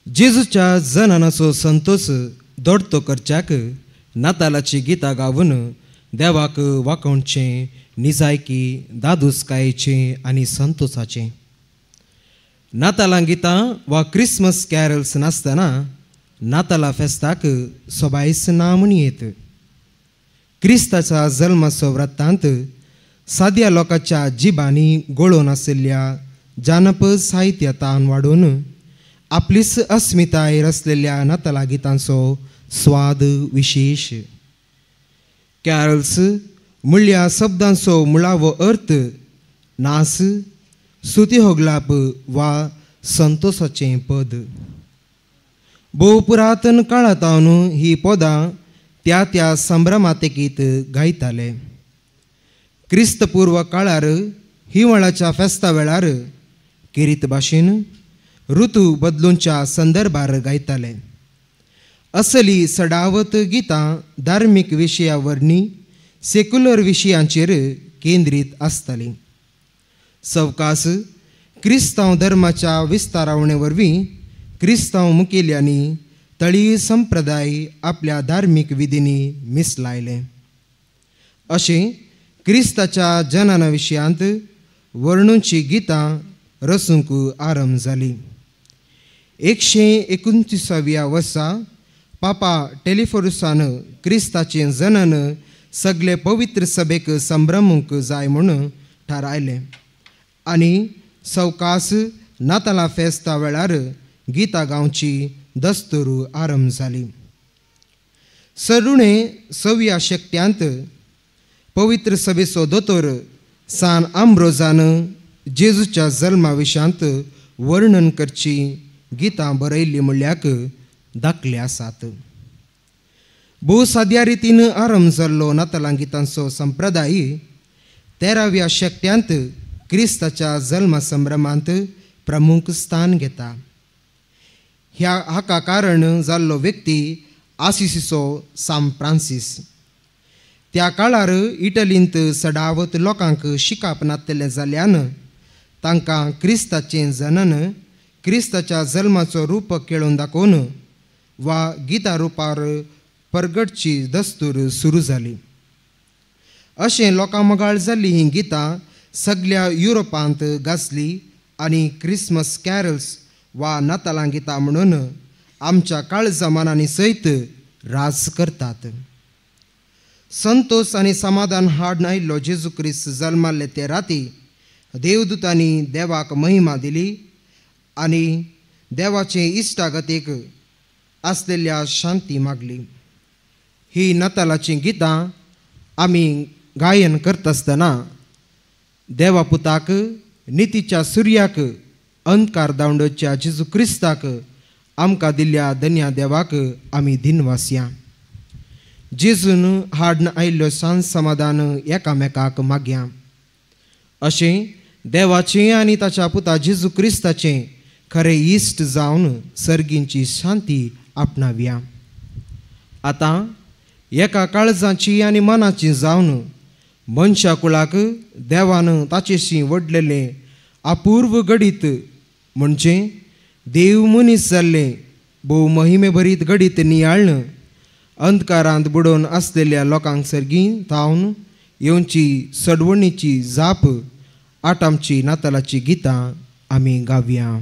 जेजूच्या जनानाचो संतोष दोडतो करच्याक नातालाची गितां गावून देवाक वाकोवचें निजायकी दादूसकायेचें आनी संतोषाचें. नातालां गितां वा क्रिसमस कॅरल्स नासतना नाताला फेस्ताक सोबायस ना म्हणयेत. क्रिस्ताच्या जल्माचो वृत्तांत साद्या लोकांच्या जिबांनी गळोवन आशिल्ल्या जानप साहित्यातान वाडून आपलीच अस्मिताय रचलेल्या नाताला गितांचो स्वाद विशेष. कॅरल्स म्हणल्या शब्दांचो मुळावो अर्थ नास, स्तुती होगलाप वा संतोषाचें पद. भोव पुरातन काळांतावन ही पदां त्या त्या संभ्रमातेकीत गायताले. क्रिस्तपूर्व काळार हिंवाळ्याच्या फेस्ता वेळार किरीत भाशेन ऋतू बदलूंच्या संदर्भार गायताले. असली सडावत गितां धार्मीक विशयावरणी सेक्युलर विशयांचेर केंद्रीत आसतालीं. सवकास क्रिस्तांव धर्माच्या विस्तारावणे वरवीं क्रिस्तांव मुखेल्यांनी तळी संप्रदाय आपल्या धार्मीक विधींनी मिसलायले. अशें क्रिस्ताच्या जनाना विशयांत वर्णूंची गितां रचूंक आरंभ जाली. 129व्या वर्सा पापा टेलिफोरुसान क्रिस्ताचें जनन सगळे पवित्र सभेक संभ्रमूंक जाय म्हूण थारायलें आनी सवकास नातालां फेस्ता वेळार गितां गावची दस्तूर आरंभ जाली. सरुणे 6व्या शेकट्यांत पवित्र सभेचो दोतोर सान आम्ब्रोजान जेजूच्या जल्मा विशयांत वर्णन करची गितां बरयल्लीं म्हणल्याक दाखले आसात. भोव साद्या रितीन आरंभ जाल्लो नातालां गितांचो संप्रदाय 13व्या शेकट्यांत क्रिस्ताच्या जल्मा संभ्रमांत प्रमुख स्थान घेता. हाका कारण जाल्लो व्यक्ती आसिसीचो सान फ्रांसीस. त्या काळार इटलींत सडावत लोकांक शिकाप नासलें जाल्ल्यान तांकां क्रिस्ताचें जनन क्रिस्ताच्या जल्माचो रूप केळून दाखोवन वा गितां रुपार परगटची दस्तूर सुरू जाली. अशें लोकां मोगाळ जाल्ली ही गितां सगळ्या युरोपांत गाजली आनी क्रिसमस कॅरल्स वा नातालां गितां म्हणून आमच्या काळ जमानांनी सयत राज करतात. संतोष आनी समाधान हाडून आयिल्लो जेजू क्रिस्त जल्माले ते राती देवदूतांनी देवाक महिमा दिली आनी देवाचे इश्टागतीक आसलेल्या शांती मागली. ही नातालाची गितां आमी गायन करता आसतना देवा पुताक नितीच्या सुर्याक अंधकार दांडोच्या जेजू क्रिस्ताक आमकां दिल्ल्या धन्या देवाक आमी दिनवासया. जेजून हाडून आयिल्लो शांत समाधान एकामेकाक मागया. अशें देवाचें आनी ताच्या पुता जेजू क्रिस्ताचें खरें इश्ट जावन सर्गींची शांती आपणावया. आतां एका काळजाची आनी मनाची जावन मनशा कुळाक देवान ताचेशी वडलेलें अपूर्व घडीत म्हणजे देव मनीस जाल्लें भोव महिमे भरीत घडीत नियाळन अंधकारांत बुडोवन आसलेल्या लोकांक सर्गीं थावन येवची सडवणीची जाप आटामची नातालाची गितां आमी गावया.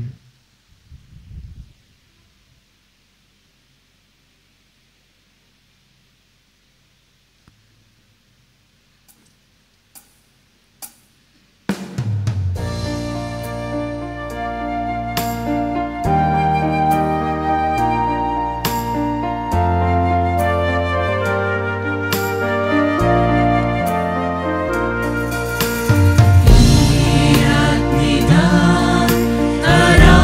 Tara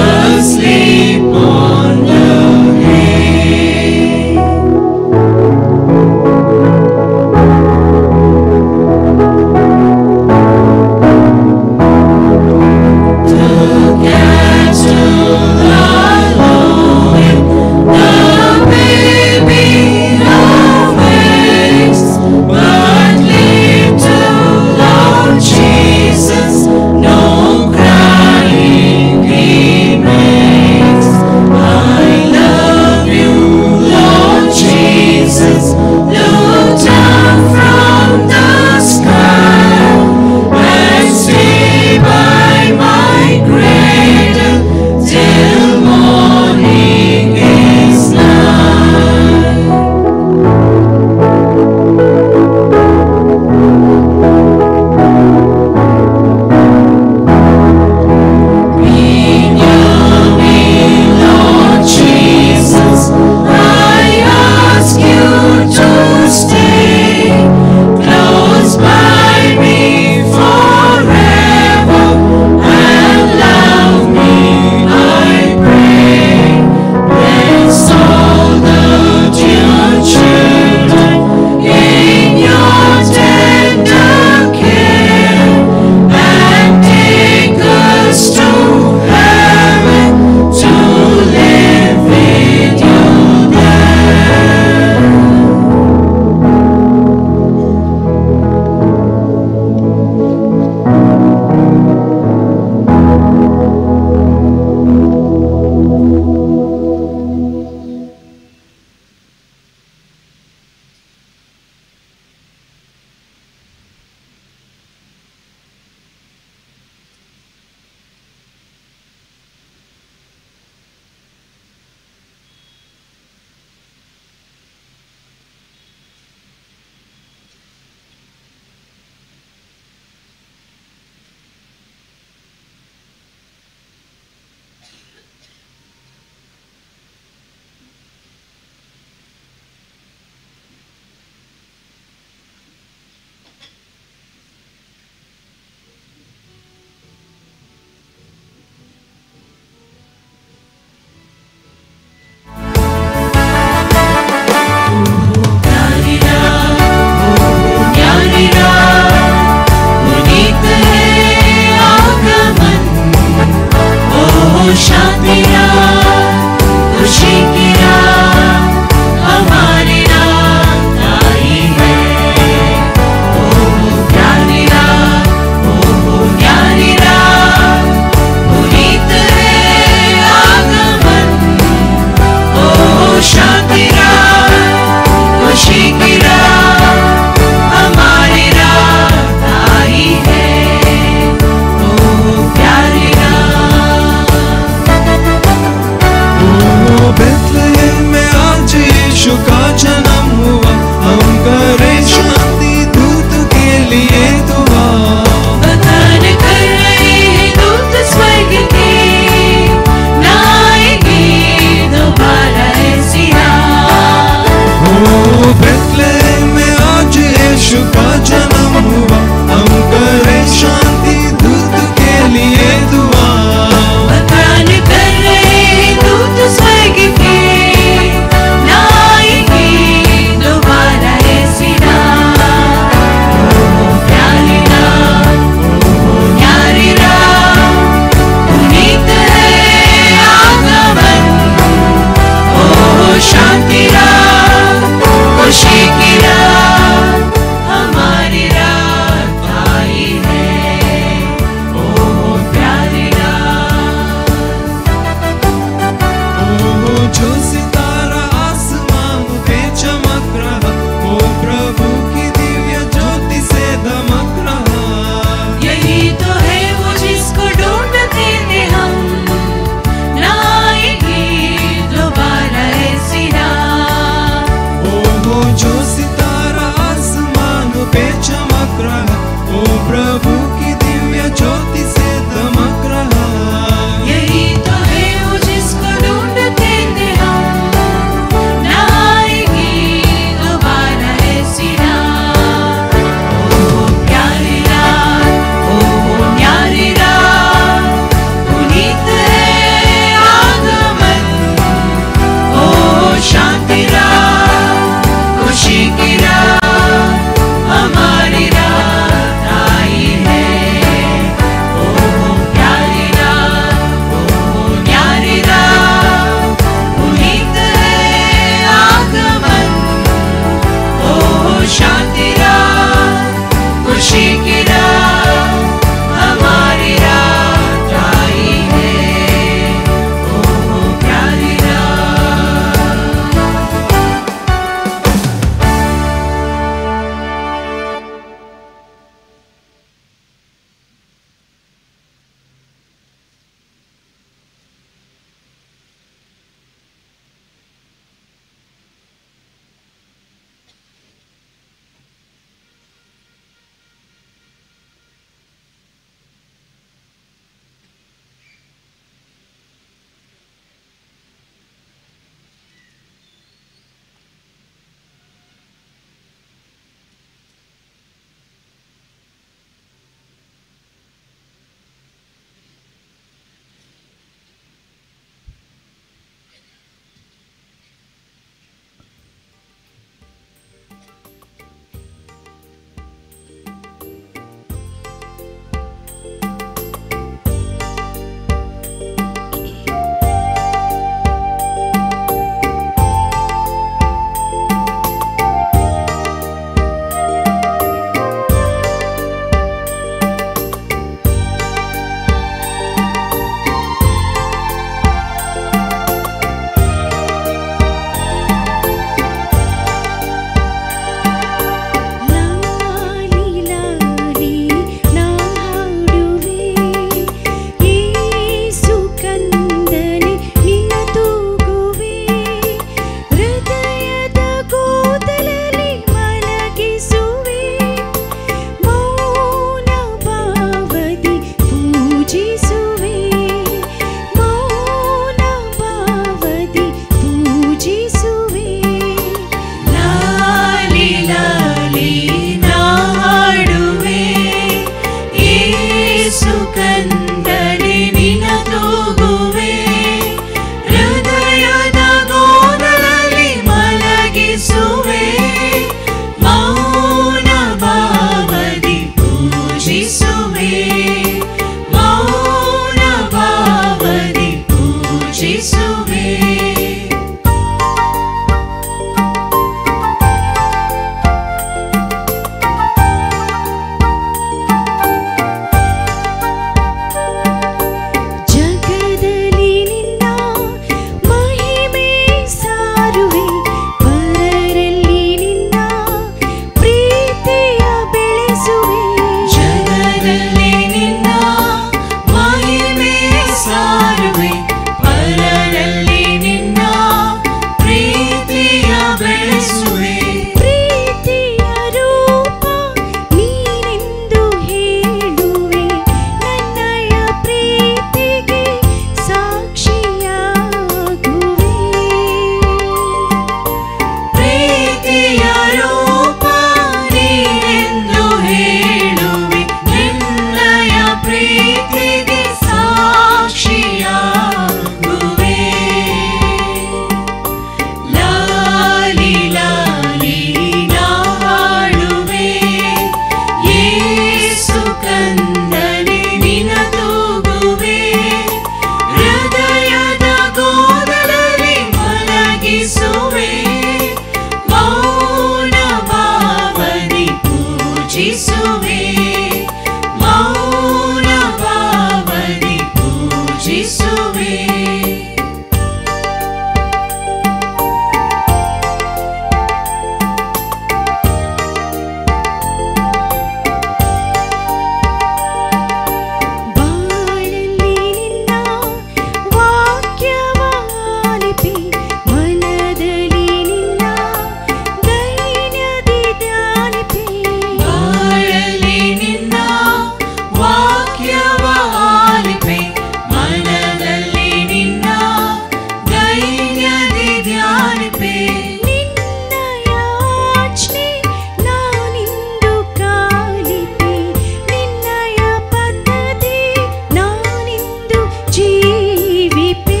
ಜೀವಿಪೆ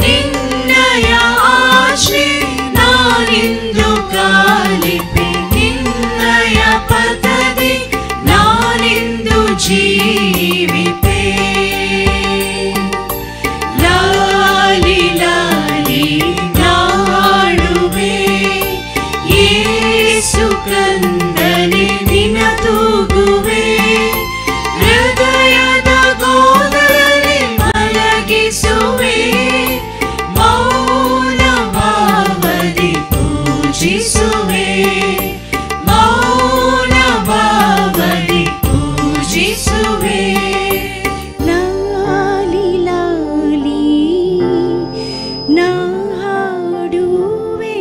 ನಿನ್ನಯ ಆಶೆ ನಾನಿಂದು ಕಾಲಿಪೆ ನಿನ್ನಯ ಪದದಿ ನಾನಿಂದು ಜೀವಿಪೆ ಲಾಲಿ ಲಾಲಿ ನಾಡುವೆ ಯೇಸು ಕಂದನೆ ನಿನ ತೂಗುವೆ ಹೃದಯದ ಗೋದಲ್ಲಿ ಮಲಗಿಸುವೆ ಮೌನ ಭಾವದಿ ಪೂಜಿಸುವೆ ಮೌನ ಭಾವದಿ ಪೂಜಿಸುವೆ ಲಾಲಿ ಲಾಲಿ ನಾ ಹಾಡುವೆ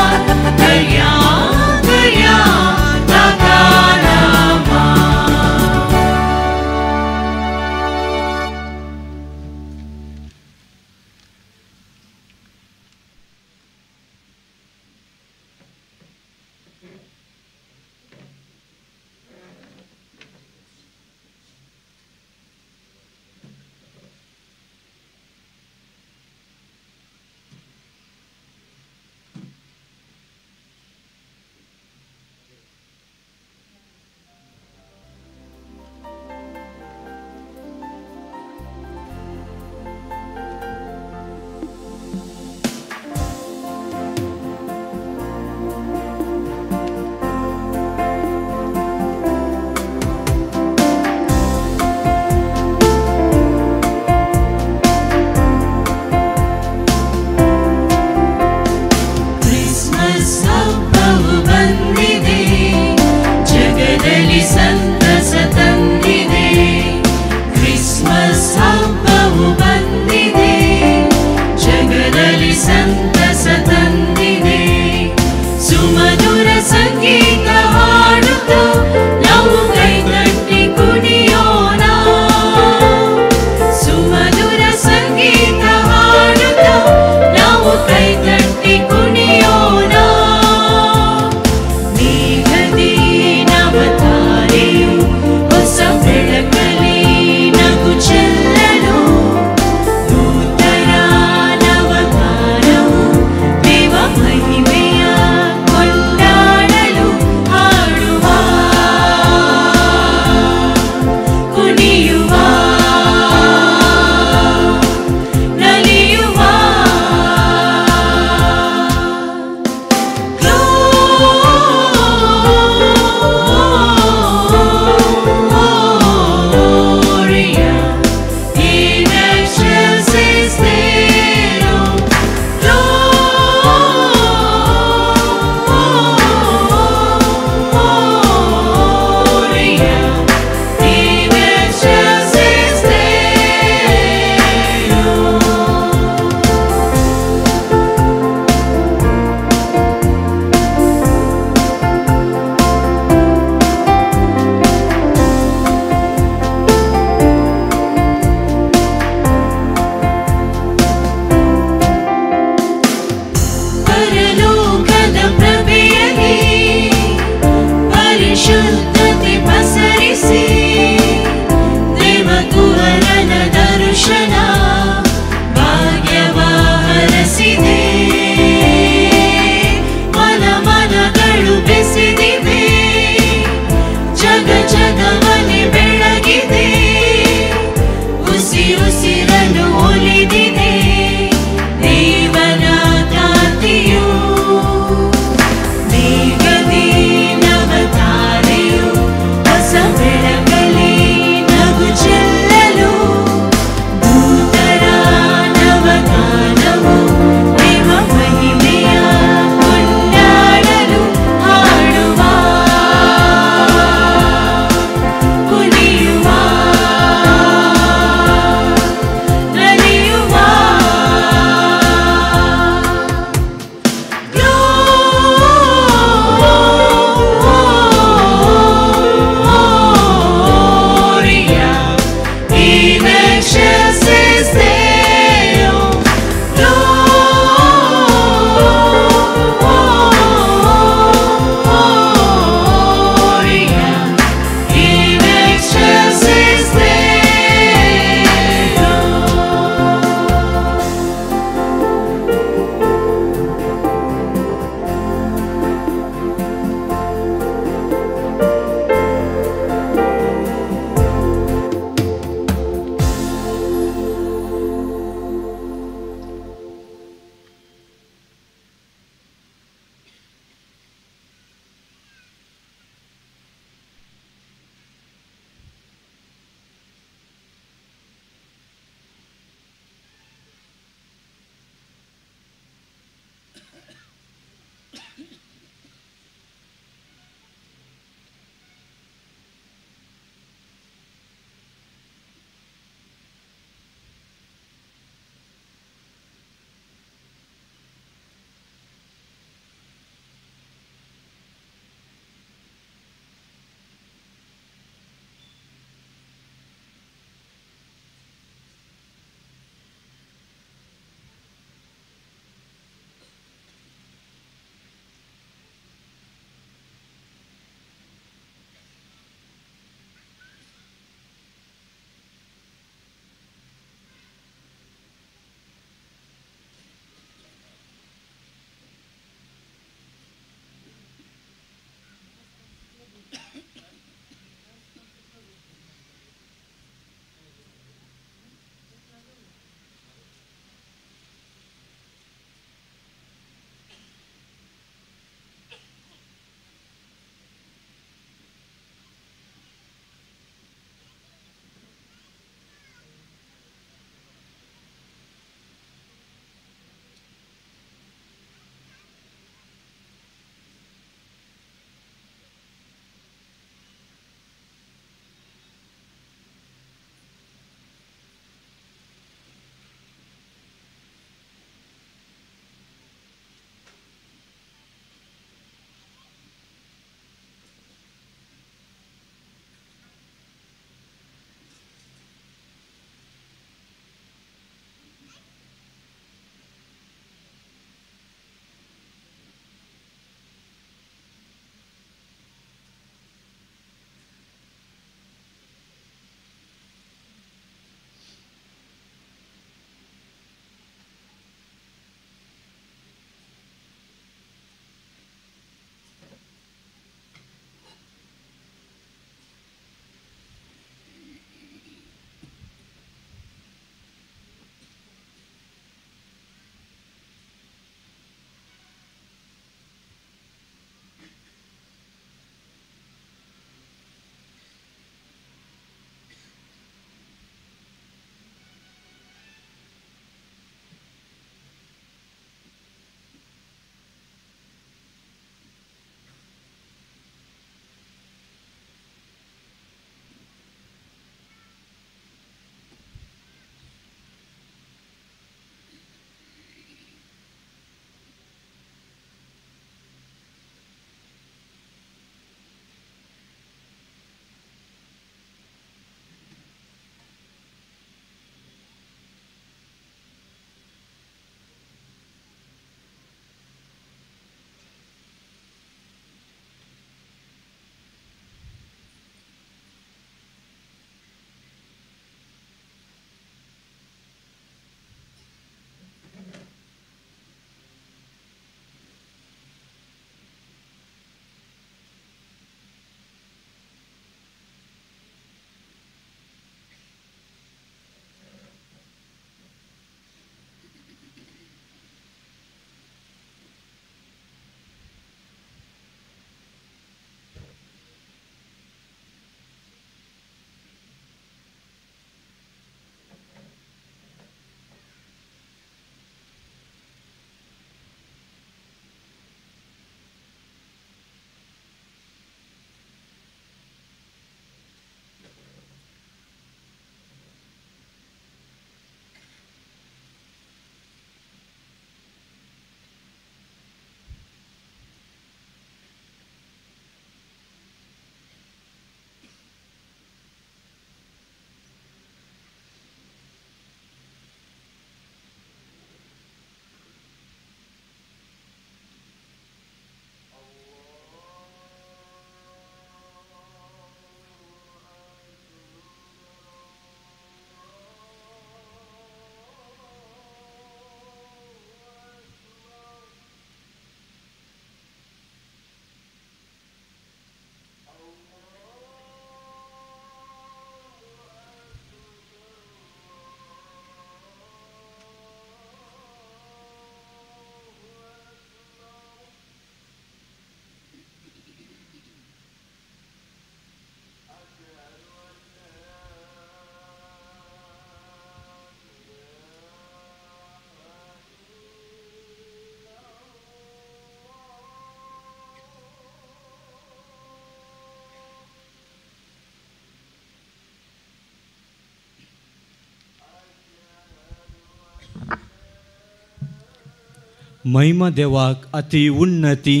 महिमा देवाक अति उन्नती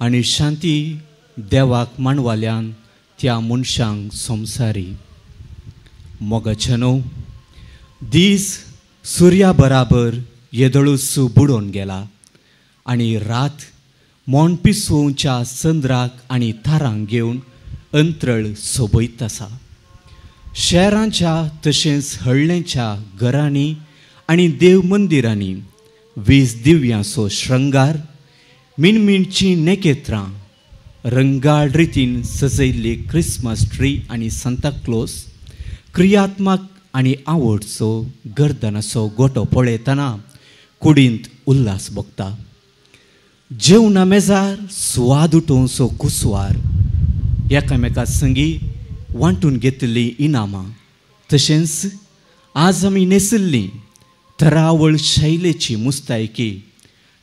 आनी शांती देवाक मानवाल्यान त्या मनशांक संवसारी. मोगाचनो दीस सुर्या बराबर येदळूच बुडोवन गेला आनी रात मोन पिसोवच्या चंद्राक आनी तारांक घेवन अंतरळ सोबयत आसा. शहरांच्या तशेंच हळ्ळेंच्या घरांनी आनी देव मंदिरांनी 20 दिव्यांचो श्रृंगार, मिणमिणची नेकेत्रां, रंगाळ रितीन सजयल्ली क्रिसमस ट्री आनी सांता क्लॉज, क्रियात्मक आनी आवडचो गर्दनाचो गोटो पळयतना कुडींत उल्हास भोगता. जेवणा मेजार स्वाद उठोवचो कुसवार, एकामेका संगी वांटून घेतिल्लीं इनामां, तशेंच आज आमी नेसिल्लीं तरावळ शैलेची मुस्तायकी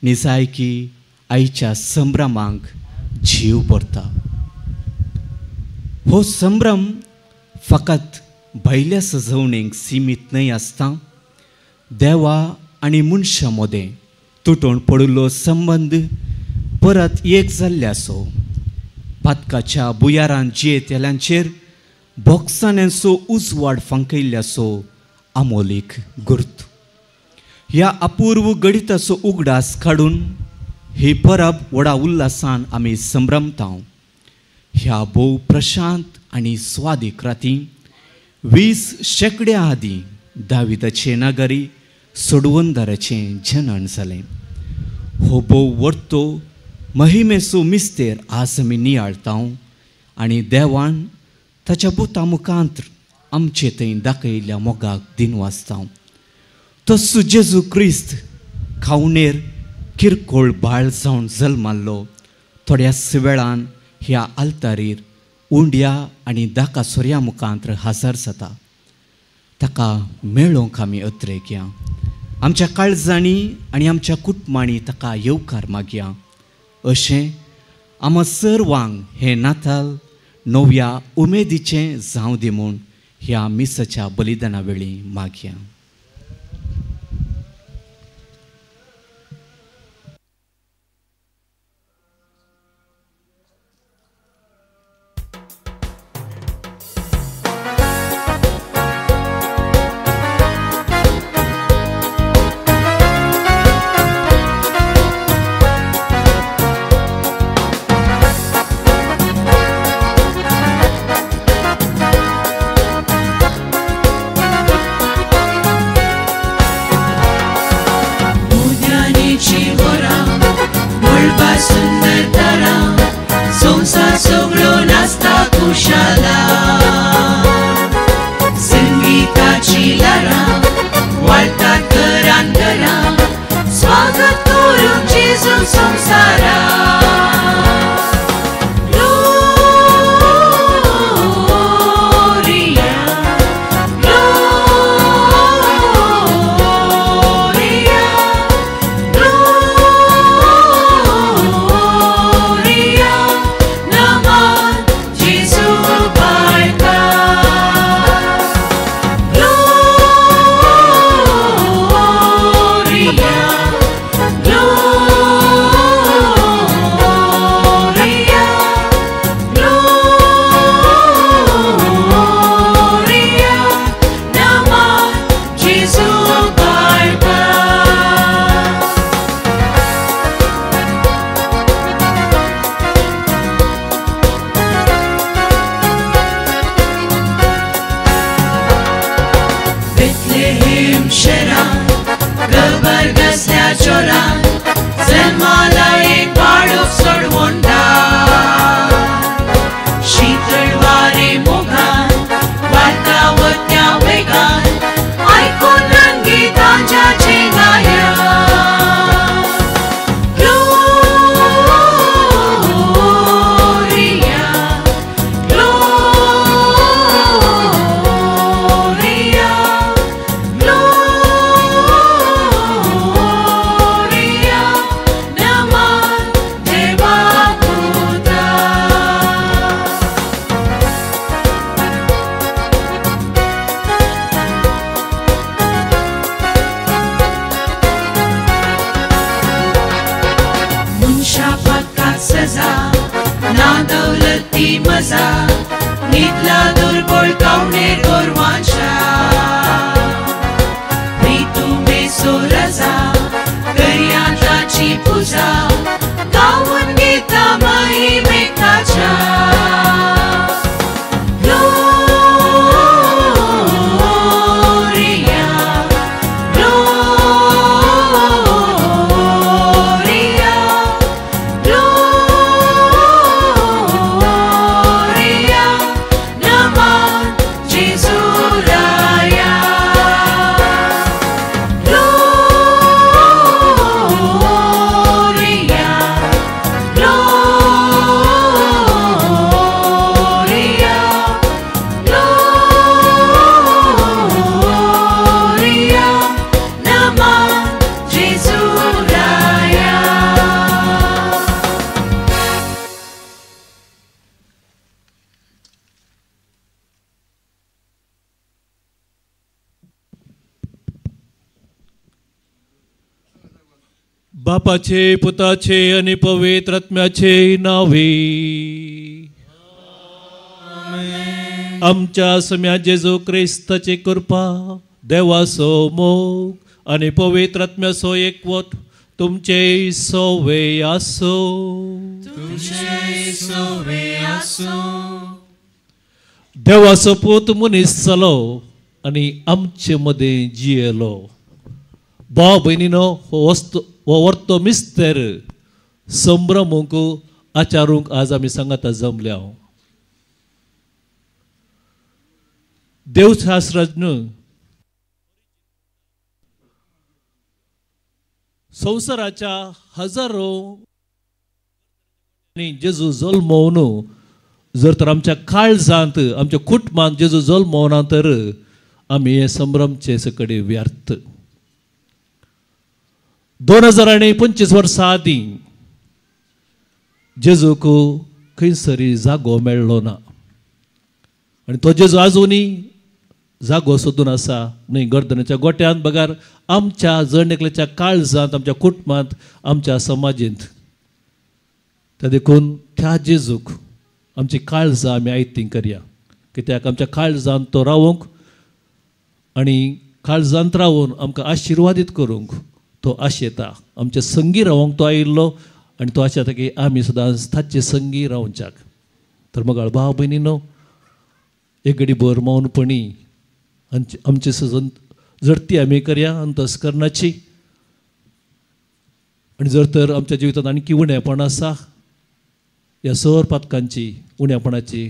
निजायकी आयच्या संभ्रमांक जीव भरता. हो संभ्रम फकत भायल्या सजवणेक सीमीत न्हय आसता. देवा आनी मनशा मदें तुटून पडिल्लो संबंद परत एक जाल्ल्याचो, पातकाच्या बुयारान जियेतेल्यांचेर भोगसाण्यांचो उजवाड फांकयल्ल्याचो आमोलीक गुर्त. ह्या अपूर्व गणिताचो उगडास काडून ही परब व्हडा उल्हासान आमी संभ्रमतांव. ह्या भोव प्रशांत आनी स्वादीक राती 20 शेंकड्या आदीं दाविदाचे नगरी सोडवंदाराचें जनन जालें. हो भोव वर्तो महिमेचो मिस्तेर आज आमी नियाळतांव आनी देवान ताच्या पुता मुखांतर आमचे थंय दाखयल्ल्या मोगाक दिनवासतांव. तसो जेजू क्रिस्त खावणेर किरकोळ बाळ जावन जल्माल्लो थोड्याच वेळान ह्या आल्तारीर उंड्या आनी दाका सोऱ्या मुखांतर हजर जाता. ताका मेळोवंक आमी अत्रेक या. आमच्या काळजांनी आनी आमच्या कुटुंबांनी ताका येवकार मागया. अशें आम सर्वांक हें नाताल नव्या उमेदीचें जावं दी म्हूण ह्या मिसाच्या बलिदाना वेळी मागया. सजा ना दौलती मजा नीतला दुर्बळ कावणे गोरवांशा प्रीतुमे सोरजा करियांताची पूजा गाऊन गीता महिमे ताच्या बापाचे पुताचे आणि पवित्र आत्म्याचे नावे आमच्या सम्या जेजू क्रिस्ताची कृपा देवाचो मोग आणि पवित्र आत्म्याचो एकवट तुमचे सोवे आसो देवाचो पूत मनीस जालो आणि आमचे मध्ये जियेलो भाव भयणीनो हो वर्तो मिस्तेर संभ्रमूंक आचारूंक आज आमी सांगात जमल्या देवशास्त्रज्ञ संवसाराच्या हजारो जेजू जल्मोवन जर तर आमच्या काळजांत आमच्या कुटुंबांत जेजू जल्मोवना तर आमी हे संभ्रमचे सकडे व्यर्थ 2025 वर्सां आदीं जेजूक खंयसरी जागो मेळ्ळो ना आनी तो जेजू आजुनी जागो सोदून आसा न्हय गर्दनाच्या गोट्यांत बगार आमच्या जणेकल्याच्या काळजांत आमच्या कुटुंबांत आमच्या समाजींत त्या देखून त्या जेजूक आमची काळजां आमी आयतीं करया कित्याक आमच्या काळजांत तो रावूंक आनी काळजांत रावून आमकां आशिर्वादीत करूंक तो आशेता आमचे संगी रावंक तो आयिल्लो आनी तो आशेता की आमी सदांच ताचे संगी रावच्याक तर मग भाव भयणीनो एक घडी भर मौनपणी आमची सजन जडती आमी करया अंतस्करणाची आनी जर तर आमच्या जिवितांत आनीक उणेपण आसा ह्या सर पातकांची उणेपणाची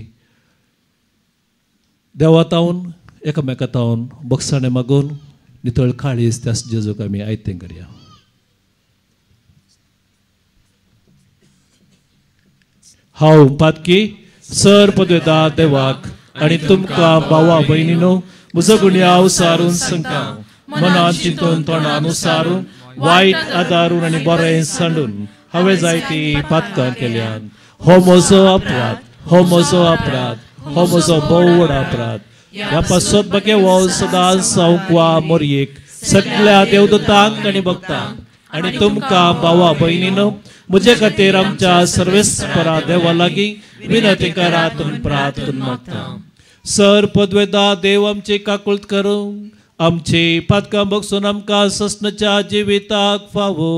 देवातावन एकामेकातावन बक्षाणे मागून नितळ काळीज त्या जेजूक आमी आयतें करया हांव पातकी सर पदवेदार देवाक आनी तुमकां भावा भयणीनो म्हजो गुन्यांव सारून सांगता मनान चिंतून तोंडान उसारून वायट आदारून आनी बरें सांडून हांवें जायतीं पातकां केल्यान हो म्हजो अपराध हो म्हजो अपराध हो म्हजो भोव व्हड अपराध ह्या पासत बगे वो सदांच सावंक वा मोरयेक सगळ्या देवदूतांक आनी भक्तांक आनी तुमकां भावा भयणीनो म्हजे खातीर आमच्या सर्वेस्परा देवा लागीं विनंती करात प्रार्थना मागता सर पदवेदार देव आमची काकुळट करूंक आमची पातकां बगसून आमकां ससनाच्या जिविताक फावो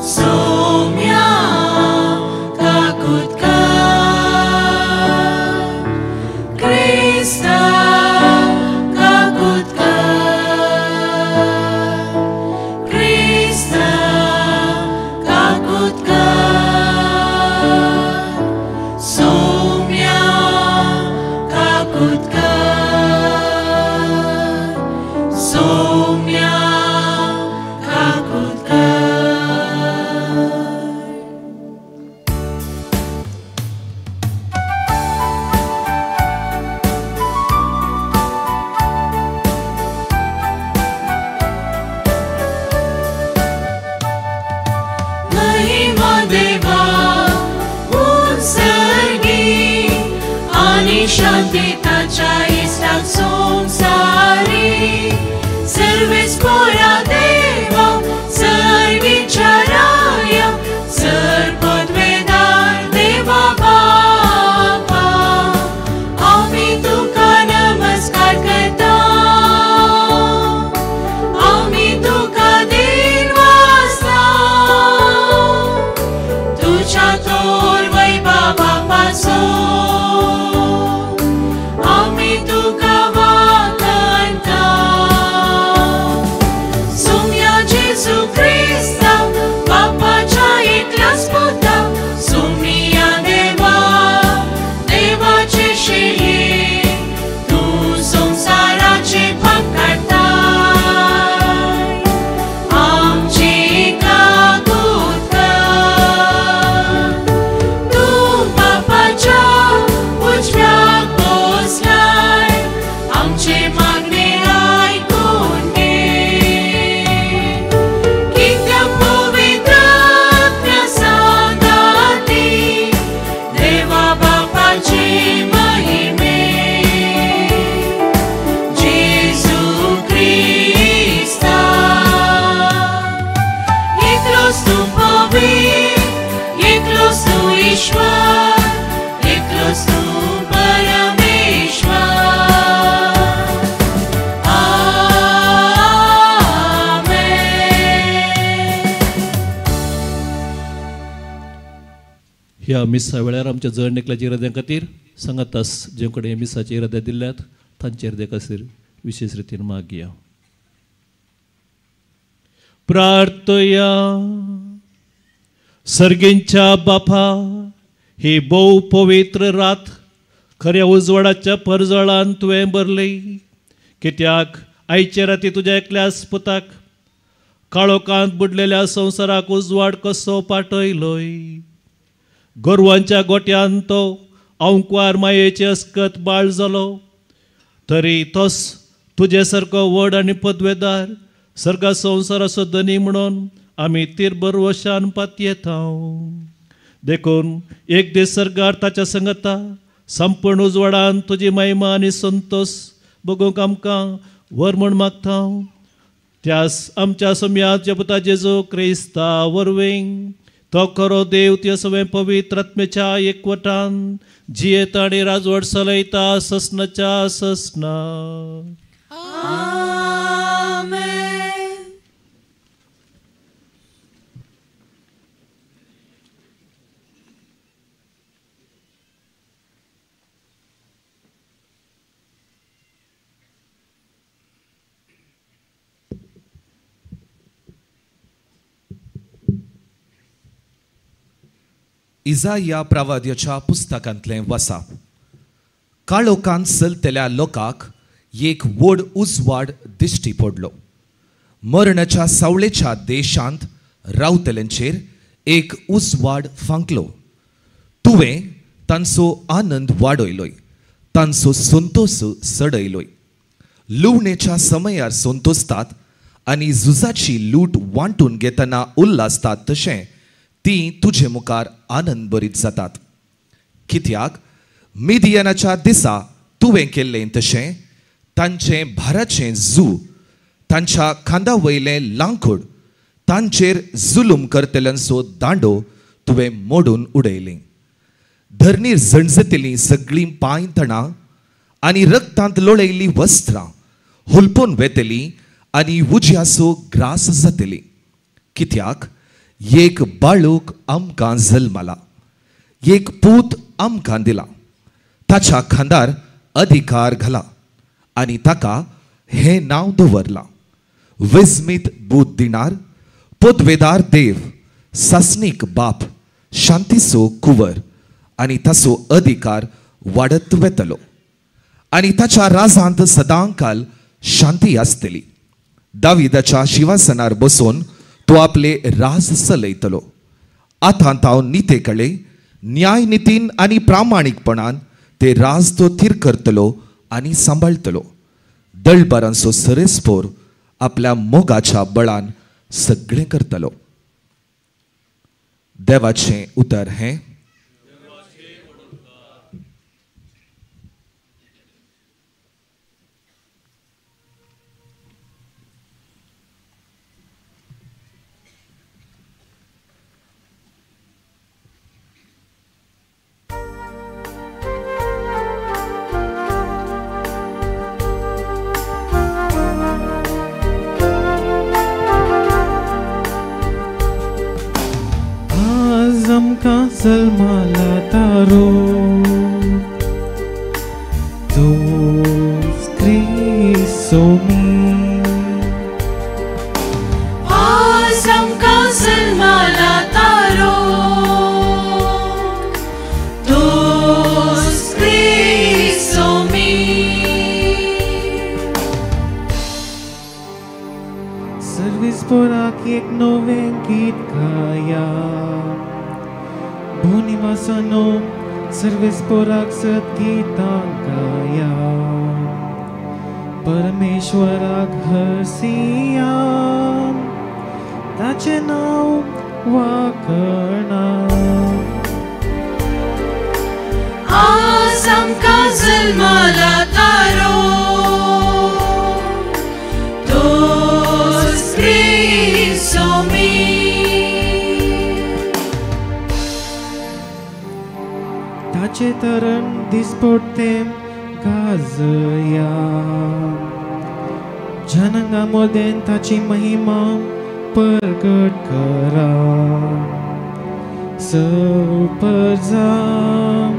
Somia, kakutka. शांती ताच्या इष्टाक संसारी सर्वेस पोरा देवा सर्वीच्या राया सर्वोद्वेदार देवा बापा आम्ही तुका नमस्कार करता आम्ही तुका दिन वाजता तुझ्या तोर वैभवा पासून आम्ही तुका वाखणता सोम्या जेजू ख्रिस्ता बापाच्या एकल्याच पुता सोमिया देवा देवाचे शेळी तू संसाराचे भाग काढता आमची काकूत कर तू बापाच्या उजव्याक बसलाय आमचे मागणे ऐकून घे कित्याक पवित्र सांगाती देवा बापाची महिमे जेजू ख्रिस्ता एकलोच तू पवित्र एकलोच तू ईश्वर एकलोच तू परमेश्वर आमेन. ह्या मिसा वेळार आमच्या जण एकल्याच्या इराद्यां खातीर सांगातास जे कडेन मिसाचे इरादे दिल्यात तांचे इरादे खातीर विशेष रितीन मागया. प्रार्थया सर्गेंच्या बापा ही भोव पवित्र रात खऱ्या उजवाडाच्या परजळान तुवें भरली कित्याक आयचे राती तुज्या एकल्याच पुताक काळोखांत बुडलेल्या संवसाराक उजवाड कसो पाठयलोय. गोरवांच्या गोट्यान तो अंकुआर मायेचे अस्कत बाळ जालो तरी तोच तुजे सारको व्हड आनी पदवेदार सर्गा संवसाराचो धनी म्हणून आमी तीरभर वशान पातयेता. देखून एक दीस सर्गार ताच्या संगता संपूर्ण उजवाडान तुजी महिमा आनी संतोष बगूंक आमकां वर म्हूण मागता. त्यास आमच्या सोम्याच्या पुता जेजू क्रिस्ता वरवीं तो खरो देव ते सगळे पवित्र आत्म्याच्या एकवटान जियेता आनी राजवट चलयता ससनाच्या ससना. आमेन. इजाया प्रवाद्याच्या पुस्तकांतलें वसाप. काळोखांत चलतल्या लोकांक एक व्हड उजवाड दिश्टी पडलो. मरणाच्या सावळेच्या देशांत रावतल्यांचेर एक उजवाड फांकलो. तुवें तांचो आनंद वाडयलोय तांचो संतोष सडयलोय. लुवणेच्या समयार संतोसतात आनी झुजाची लूट वांटून घेतना उल्हासतात तशें ती तुजे मुखार आनंद भरीत जातात. कित्याक मिदियानाच्या दिसा तुवें केल्लें तशें तांचें भाराचें झू तांच्या खांदा वयलें लांकूड तांचेर जुलूम करतल्यांचो दांडो तुवें मोडून उडयलें. धरणीर झणझतिलीं सगळीं पांयतणां आनी रक्तांत लोळयल्लीं वस्त्रां हुलपून वेतलीं आनी उज्याचो ग्रास जातली. कित्याक एक बाळूक आमकां जल्माला एक पूत आमकां दिला. ताच्या खांदार अधिकार घाला आनी ताका हें नांव दवरलां विस्मीत बूत दिनार पदवेदार देव सासनीक बाप शांतीचो कुंवर आनी ताचो अधिकार वाडत वेतलो आनी ताच्या राजांत सदांकाल शांती आसतली. दाविदाच्या शिवासनार बसून तो आपले राज चलयतलो. आतां हांव निते कळे न्याय नितीन आनी प्रामाणीकपणान ते राज तो थीर करतलो आनी सांबाळतलो. दळबारांचो सरेस्पोर आपल्या मोगाच्या बळान सगळें करतलो. देवाचें उतर हें Salmalataro Tus Crisomi Asam kasal malataro Tus Crisomi Servis porak ek novengkit kaya Buni masano servis porak sat kitang kaya Parameshwarak harsiyam Tache naw wakarna Asam kasal malataro Tus Crisomi Tache taran disportem gazaya Jananga moden tachi mahima pergat kara Seperzam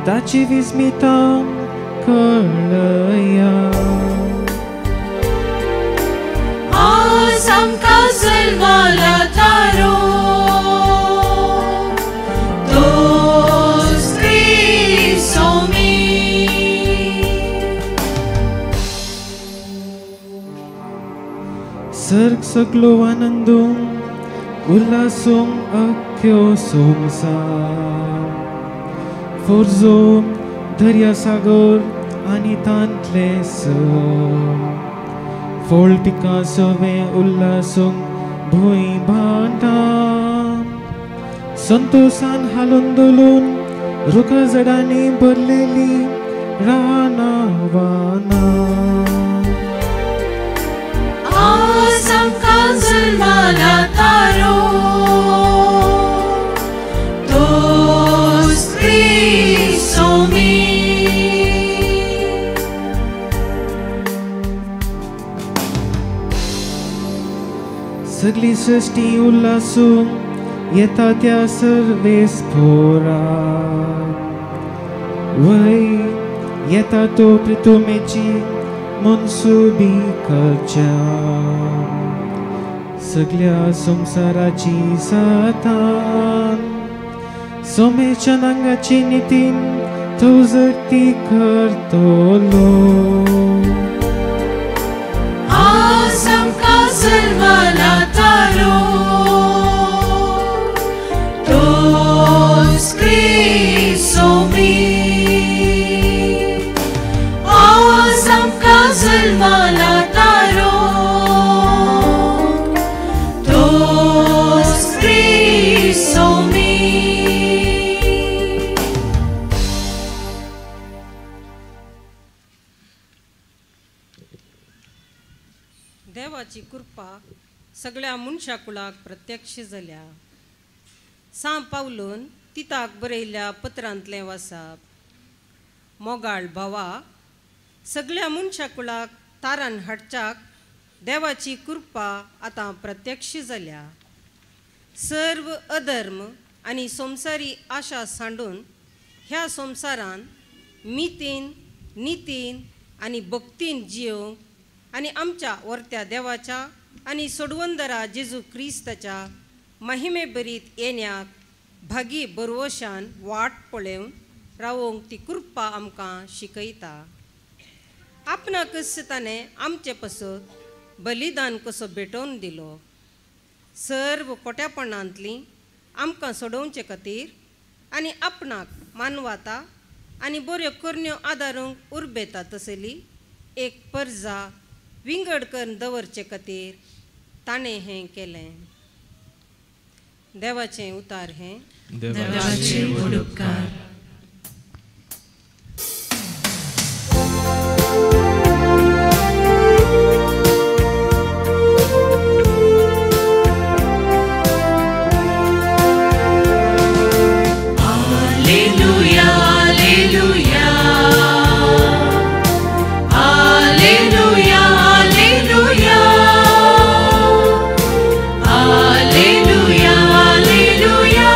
tachi vismitam kalaya Asam kasal malataro Tus Crisomi Sarg saglo anandum ulasum akyo sumsar Forzo darya sagar anitantle Fol Picasso ve ulasum bhui bhantam Santosan halundulun ruka zadani barleli rana vana Asam kasal malataro Tus Crisomi Sagli srishti ulasum yetatya sarves phora Vai yetato pritumechi मनसुबी करच्या सगळ्या संसाराची सातान सोमेच्या नांगाची नितीन तो जरती करतलो Asam kasal malataro Tus Crisomi Asam kasal malataro Tus Crisomi देवाची कृपा सगळ्या मनशाकुळाक प्रत्यक्ष जाल्या सांब पावलून तिताक बरयल्ल्या पत्रांतलें वाचप मोगाळ भावा सगळ्या मनशाकुळाक तारण हाडच्याक देवाची कृपा आतां प्रत्यक्ष जाल्या सर्व अधर्म आनी संवसारी आशा सांडून ह्या संवसारान मितीन नितीन आनी भक्तीन जियोंक आनी आमच्या वर्त्या देवाच्या आनी सोडवंदरा जेजू क्रिस्ताच्या महिमे बरीत येण्याक भागी बरवशान वाट पळोवन रावोंक ती कृपा आमकां शिकयता आपणाकच ताणें आमचे पासत बलिदान कसो भेटोवन दिलो सर्व कोट्यापणांतली आमकां सोडोवचे खातीर आनी आपणाक मानवाता आनी बऱ्यो करण्यो आदारूंक उर्बेता तसली एक पर्जा विंगड करून दवरचे खातीर ताणें हें केलें देवाचें उतार हें देवाचे उपकार Alleluia, alleluia.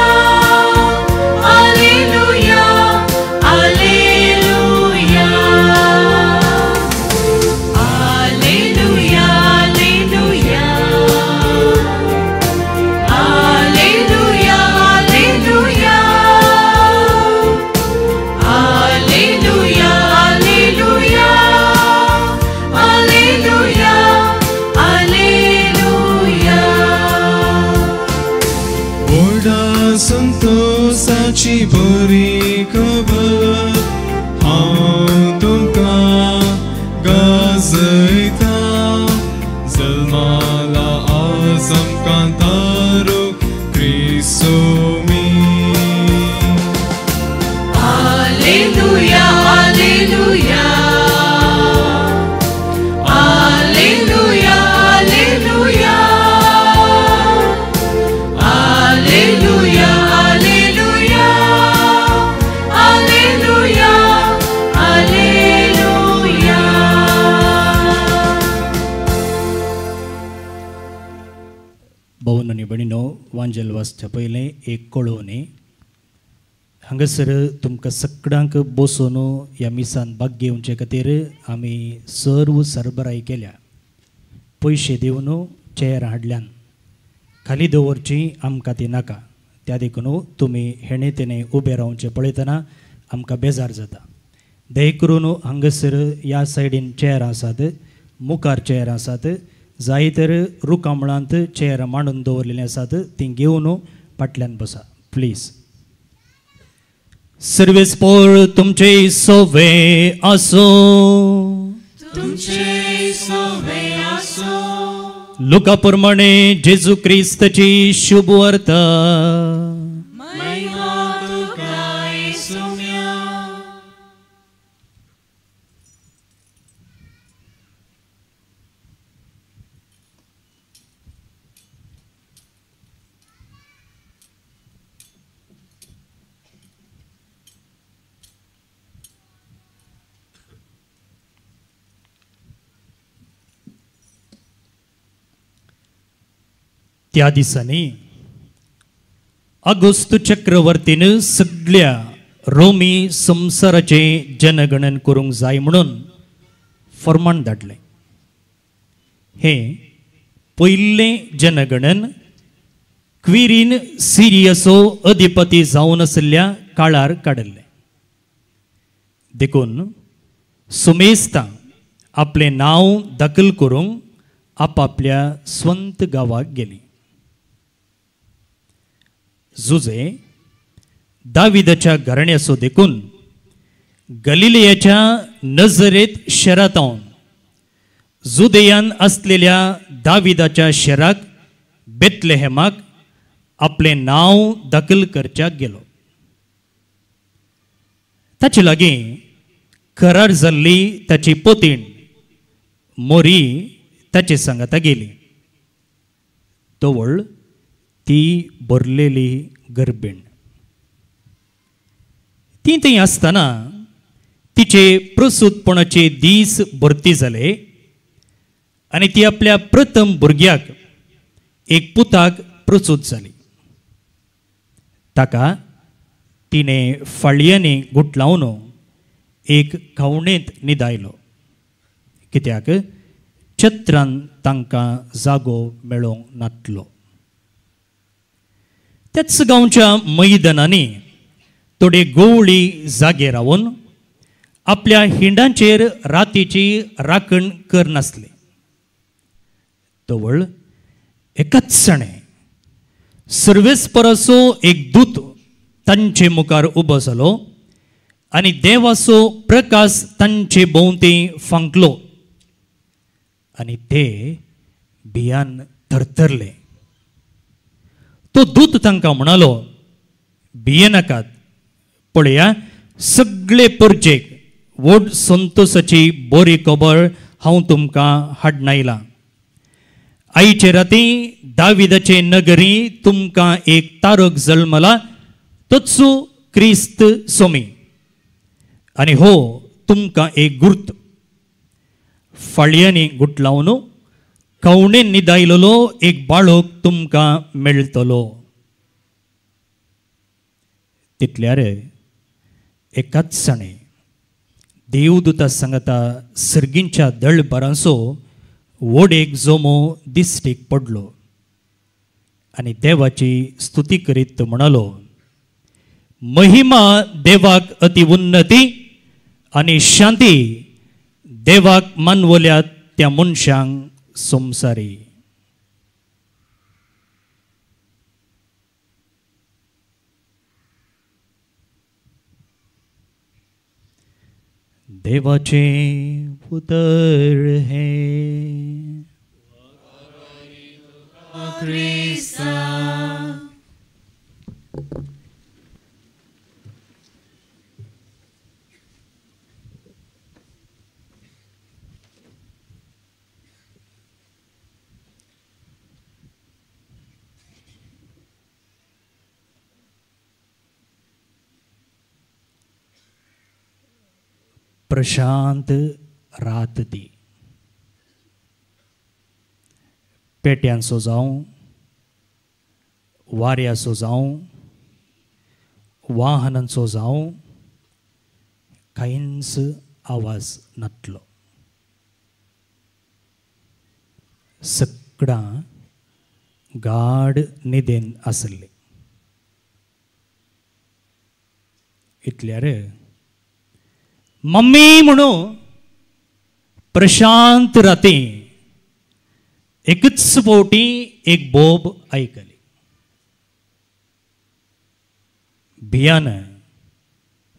पुष्पांजल वाचच्या पयलें एक कळोवणी. हांगासर तुमकां सगळ्यांक बसून ह्या मिसान भाग घेवचे खातीर आमी सर्व सरबराई केल्या. पयशे दिवन चेअर हाडल्यान खाली दवरची आमकां ती नाका. त्या देखून तुमी हेणे तेणे उबे रावचे पळयतना आमकां बेजार जाता. दय करून हांगासर ह्या सायडीन चेअर आसात, मुखार चेअर आसात, जाय तर रुकामळांत चेअर मांडून दवरलेली आसात, ती घेवन फाटल्यान बसा प्लीज. सर्वेस पोळ तुमचे सोवे आसो, तुमचे सोवे आसो. लुका प्रमाणे जेजू क्रिस्ताची शुभ वार्ता. महिमा तुका येसुम्या. त्या दिसांनी अगोस्त चक्रवर्तीन सगळ्या रोमी संवसाराचे जनगणन करूंक जाय म्हणून फर्माण धाडलें. हे पयलें जनगणन क्विरीन सिरियसो अधिपती जावन आशिल्ल्या काळार काडले. देखून सुमेस्तां आपलें नांव दाखल करूंक आपापल्या स्वंत गांवाक गेली. जुजे दाविदाच्या घराण्याचो देखून गलिलेयाच्या नजरेत शहरांतावन जुदेयान असलेल्या दाविदाच्या शहराक बेतलेहेमाक आपले नाव दाखल करच्याक गेलो. ताचे लागीं करार जाल्ली ताची पोतीण मोरी ताचे सांगाता गेली. तोवळ ती भरलेली गर्भीण. ती थंय आसतना तिचे प्रसूतपणाचे दीस भरती जाले आनी ती आपल्या प्रथम भुरग्याक एक पुताक प्रसूत जाली. ताका तिणें फाळयांनी गुटलावन एक खावणेंत न्हिदायलो, कित्याक छत्रान तांकां जागो मेळोंक नासलो. त्याच गांवच्या मैदानांनी थोडे गवळी जागे रावन आपल्या हिंडांचेर रातीची राखण करनासले. तवळ एकाच सणे सर्वेस्पराचो एक दूत तांचे मुखार उबो जालो आनी देवाचो प्रकाश तांचे भोंवती फांकलो आनी ते भियान थरथरले. तो दूत तांकां म्हणालो, भियेनाकात, पळया सगळे परजेक व्हड संतोशाची बरी खबर हांव तुमकां हाडून आयलां. आयचे राती दाविदाचे नगरी तुमकां एक तारक जल्मला, तोच क्रिस्त सोमी. आनी हो तुमकां एक गुर्त. फाळयांनी गुटलावन कवणेन न्हिदायलेलो एक बाळक तुमकां मेळटलो. तितल्यार एकाच सणे देवदूता सांगता सर्गींच्या दळबरांचो व्हड एक जोमो दिश्टीक पडलो आनी देवाची स्तुती करीत तो म्हणालो, महिमा देवाक अति उन्नती आनी शांती देवाक मानवल्या त्या मनशांक संसारी. देवाचे पुत्र है Krista. प्रशांत रात दी. पेट्यांचो जावं वाऱ्याचो जावं वाहनांचो जावं कांयच आवाज नासलो. सगळां गाढ न्हिदेन आसले. इतल्यार मम्मी म्हणून प्रशांत राती एकच फावटी एक बोब आयकली. भियान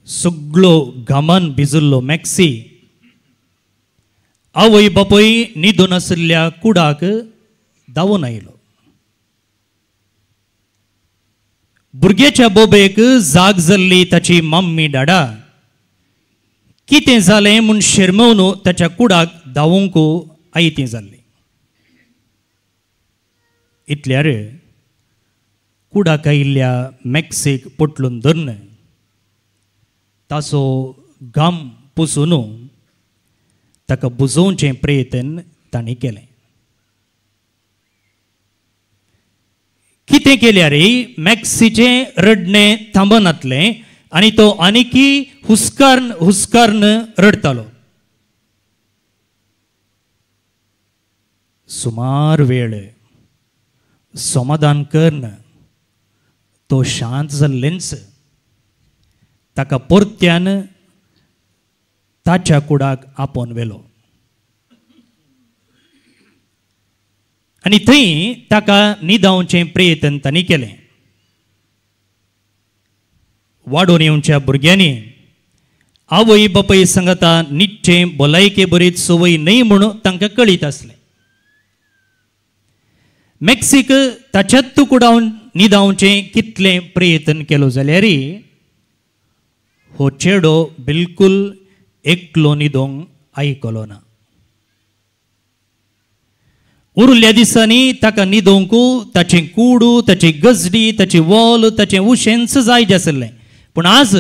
सगळो घामान भिजिल्लो मॅक्सी आवय बापय न्हिदून आशिल्ल्या कुडाक धांवून आयलो. भुरग्याच्या बोबेक जाग जाल्ली ताची मम्मी डाडा कितें जालें म्हूण शिरमवन ताच्या कुडाक धांवूंक आयती जाल्ली. इतल्यार कुडाक आयिल्ल्या मॅक्सीक पटलून धरून ताचो घाम पुसून ताका बुजोवचें प्रयत्न तांणी केलें. कितें केल्यार मॅक्सीचें रडणें थांबनातलें आनी तो आनिकी हुस्कार्न हुस्कार्न रडतालो. सुमार वेळ समाधान करन तो शांत जाल्लेंच ताका परत्यान ताच्या कुडाक आपोवन व्हेलो आनी थंय ताका न्हिदावचें प्रयत्न तांणी केलें. वाडून येवच्या भुरग्यांनी आवय बापय सांगता न्हिदचें भलायके बरीच संवय न्हय म्हणून तांकां कळीत आसलें. मॅक्सीक ताच्याच कुडावन न्हिदावचें कितलें प्रयत्न केलो जाल्यार हो चेडो बिलकुल एकलो न्हिदोंक आयकलो ना. उरल्या दिसांनी ताका न्हिदोंक ताचें कूड ताची गजडी ताची वॉल ताचें उशेंच जाय आसलें. पूण आज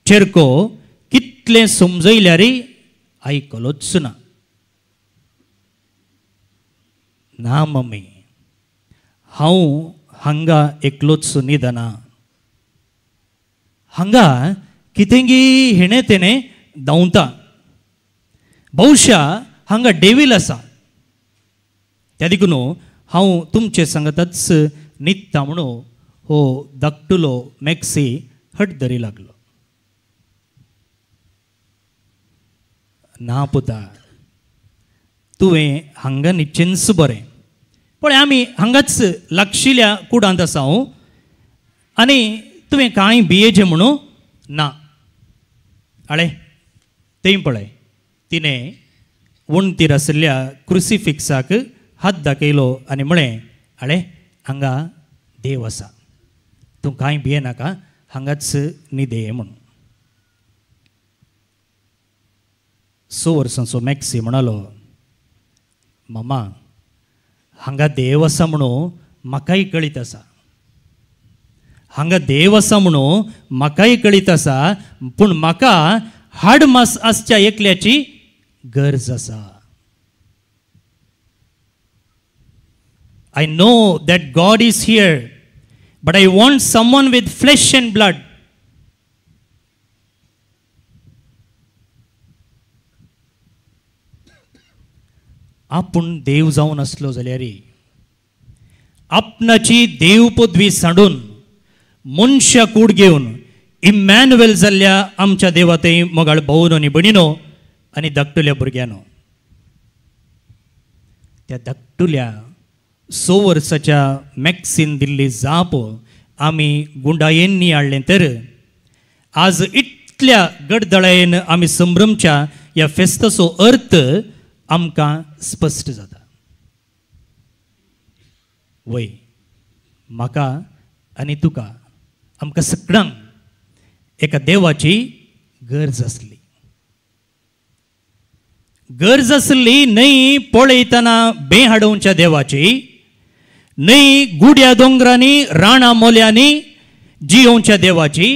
चेरको कितलें समजयल्यार आयकलोच ना. ना मम्मी हांव हांगा एकलोच न्हिदना. हांगा कितेंगी हेणे तेणे धांवता. भौशा हांगा डेवील आसा. त्या देखून हांव तुमचे सांगताच न्हिदता म्हणून हो धाकटुलो मॅक्सी हट धरी लागलो. ना पुता तुवें हांगा न्हिदचेंच बरें. पळय आमी हांगाच लागशिल्ल्या कुडांत आसा आनी तुवें कांय भियेचें म्हणून ना. आळे थंय पळय तिणें वणटीर आशिल्ल्या क्रुसिफिक्साक हात दाखयलो आनी म्हळें आळे हांगा देव आसा तूं कांय भियेनाका हांगाच न्हिदे म्हणून. 6 वर्सांचो मॅक्सी म्हणालो मामा हांगा देव आसा म्हणून म्हाकाय कळीत आसा. हांगा देव आसा म्हणून म्हाकाय कळीत आसा पूण म्हाका हाड मास आसच्या एकल्याची गरज आसा. I know that God is here, but I want someone with flesh and blood. आपूण देव जावन आसलो जाल्यार आपणाची देव पदवी सांडून मनशा कूड घेवन इमॅन्युएल जाल्ल्या आमच्या देवातय मोगाळ भाऊनो आनी भणीनो आनी धाकटुल्या भुरग्यानो त्या धाकटुल्या 6 वर्साच्या मॅक्सीन दिल्ली जाप आमी गुंडायेंनी हाडलें तर आज इतल्या गडदळायेन आमी संभ्रमच्या ह्या फेस्ताचो अर्थ आमकां स्पश्ट जाता. वय म्हाका आनी तुका आमकां सगळ्यांक एका देवाची गरज आसली. गरज आसली न्हय पळयतना बेहाडोवच्या देवाची, न्हय गुड्या दोंगरांनी राणा मोल्यांनी जियोवच्या देवाची,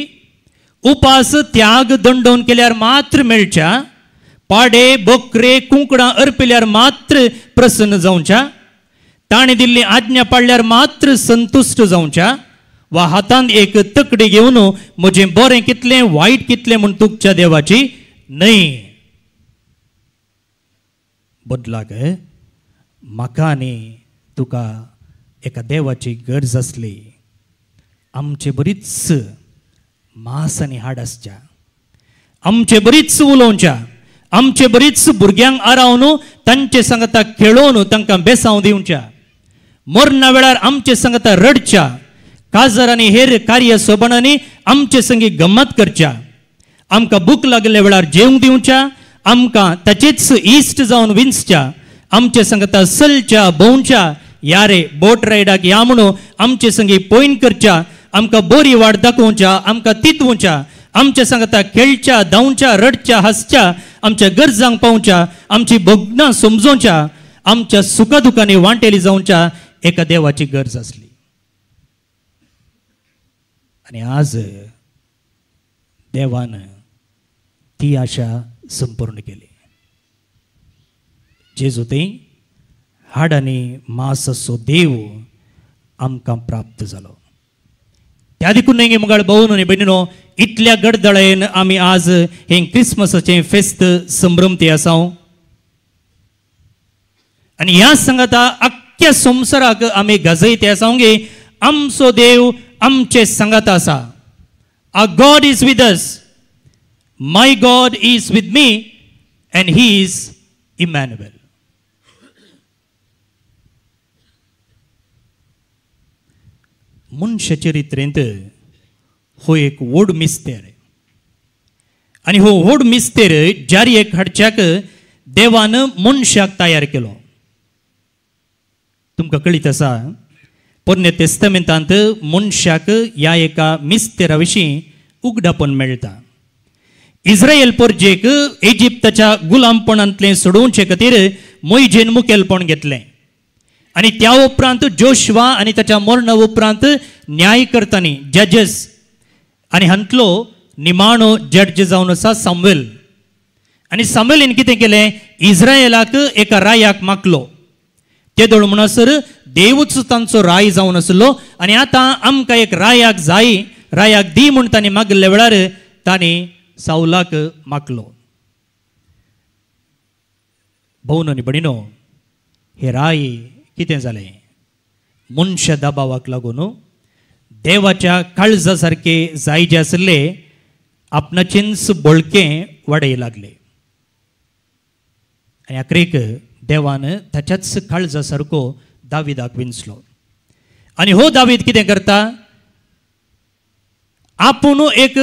उपास त्याग दंडोवन केल्यार मात्र मेळच्या, पाडे बकरे कुंकडां अर्पिल्यार मात्र प्रसन्न जावच्या, ताणे दिल्ली आज्ञा पाळल्यार मात्र संतुष्ट जावच्या वा हातांत एक तकडी घेवन म्हजें बरें कितलें वायट कितलें म्हूण तुगच्या देवाची न्हय. बदलाक म्हाका आनी तुका एका देवाची गरज आसली. आमचे बरीच मास आनी हाड आसच्या, आमचे बरीच उलोवच्या, आमचे बरीच भुरग्यांक आरावन तांचे सांगता खेळोवन तांकां बेसांव दिवच्या, मरणा वेळार आमचे सांगता रडच्या, काजर आनी हेर कार्य सोबणांनी आमचे संगी गम्मत करच्या, आमकां भूक लागले वेळार जेवंक दिवच्या, आमकां ताचेच इश्ट जावन विंचच्या, आमचे सांगता चलच्या भोंवच्या, या रे बोट रायडाक या म्हणून आमचे संगी पॉयंट करच्या, आमकां बरी वाट दाखोवच्या, आमकां तितवच्या, आमचे सांगता खेळच्या धांवच्या रडच्या हसच्या, आमच्या गरजांक पावच्या, आमची भोगणां समजोवच्या, आमच्या सुखा दुखांनी वांटेली जावच्या एका देवाची गरज आसली. आनी आज देवान ती आशा संपूर्ण केली. जेजू ते हाड आनी मास असो देव आमकां प्राप्त जालो. त्या देखून न्ही मुगाळ भोवन आनी भयणीनो, इतल्या गडदळेन आमी आज हें क्रिस्मसाचें फेस्त संभ्रमती आसा. आनी ह्या सांगता अख्ख्या संवसाराक आमी गाजयते आसा गे आमचो देव आमचे सांगत आसा. Our God is with us. My God is with me and he is Emmanuel. मनुष्य चरित्रेंत हो एक व्हड मिस्तेर आनी हो व्हड मिस्तेर जारयेक हाडच्याक देवान मनशाक तयार केलो. तुमकां कळीत आसा पोरण्या तेस्तमेंतांत मनशाक ह्या एका मिस्तेरा विशीं उगडापण मेळटा. इस्रायल परजेक इजिप्ताच्या गुलामपणांतलें सोडोवचे खातीर मोइजेन मुखेलपण घेतलें आनी त्या उपरांत जोशवा आनी ताच्या मरणा उपरांत न्यायकर्तांनी जजेस आनी हांतलो निमाणो जड्ज जावन आसा सामुएल. आनी सामुएलीन कितें केलें, इस्रायलाक एका रायाक मागलो. तेदोळ म्हणसर देवूच तांचो राय जावन आसलो आनी आतां आमकां एक रायाक जाय, रायाक दी म्हूण तांणी मागले वेळार तांणी साऊलाक मागलो. भोवन आनी भयणीनो, हे राय कितें जालें, मनशा दबावाक लागून देवाच्या काळजा सारके जायजे आसले आपणाचेंच बोळकें वाडय लागले. आनी आखरेक देवान ताच्याच काळजा सारको दाविदाक विंचलो. आनी हो दावीद कितें करता, आपूण एक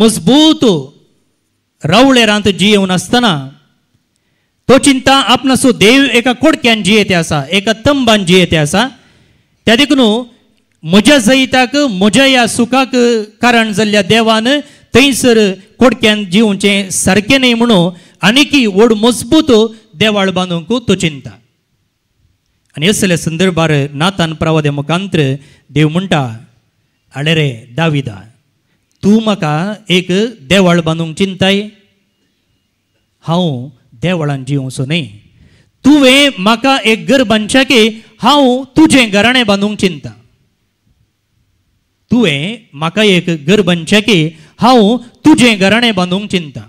मजबूत रावळेरांत जियेवन आसतना तो चिंता आपणाचो देव एका कोडक्यान जियेते आसा, एका तंबान जियेते आसा. त्या देखून म्हज्या जैताक म्हज्या ह्या सुखाक कारण जाल्ल्या देवान थंयसर कोडक्यान जिवचें सारकें न्ही म्हणून आनीकी व्हड मजबूत देवाळ बांदूंक तो चिंता. आनी असल्या संदर्भार नातान प्रवादे मुखांतर देव म्हणटा, आले रे दाविदा, तूं म्हाका एक देवाळ बांदूंक चिंताय, हांव देवळान जिवचो न्ही. तुवें म्हाका एक घर बांदच्या की हांव तुजें घराणें बांदूंक चिंता. तुवें म्हाका एक घर बांदच्या की हांव तुजें घराणें बांदूंक चिंता.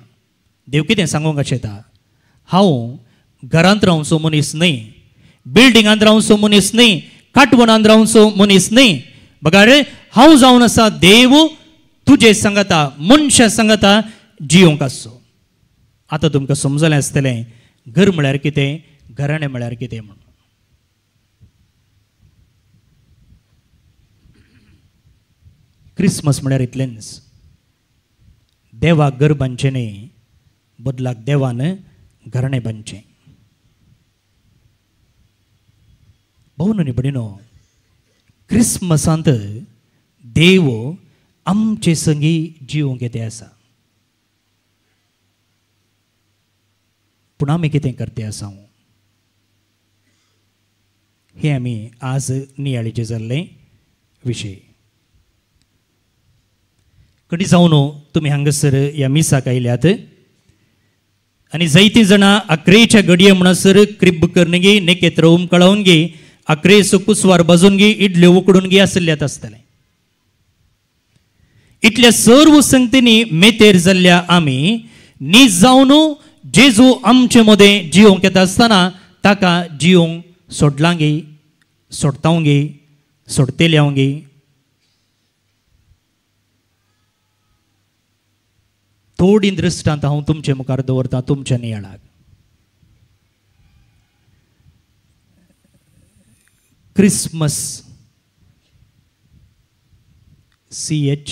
देव कितें सांगूंक आशेता, हांव घरांत रावचो मनीस न्ही, बिल्डिंगांत रावचो मनीस न्ही, काटवणांत रावचो मनीस न्ही. बघा रे, हांव जावन आसा देव तुजे सांगता, मनशा सांगता जियोंक आसचो. आतां तुमकां समजलें आसतलें घर म्हळ्यार कितें, घराणें म्हळ्यार कितें म्हणून. क्रिस्मस म्हळ्यार इतलेंच, देवाक घर बांदचें न्ही, बदलाक देवान घराणें बांदचें. भोवन आनी भयणीनो, क्रिस्मसांत देव आमचे संगी जिवंक येते आसा. पूण आमी कितें करते आसा हें आमी आज नियाळीचे जाल्ले विशय. कधी जावन तुमी हांगासर ह्या मिसाक आयल्यात आनी जायतीं जाणां अकरेच्या घडये म्हणसर क्रिब्ब करनगी नेकेत्र कळोवन गे अकरेस कुसवार भाजून घे इडल्यो उकडून घे असल्यात आसतलें. इतल्या सर्व संगतींनी मेतेर जाल्ल्या आमी नीज जावन जेजू आमचे मदें जिवंक येता आसतना ताका जिवंक सोडलां गे, सोडतां गे, सोडतेल्या गे. थोडी दृश्टांत हांव तुमचे मुखार दवरतां तुमच्या नियाळाक. क्रिसमस CHRISTMAS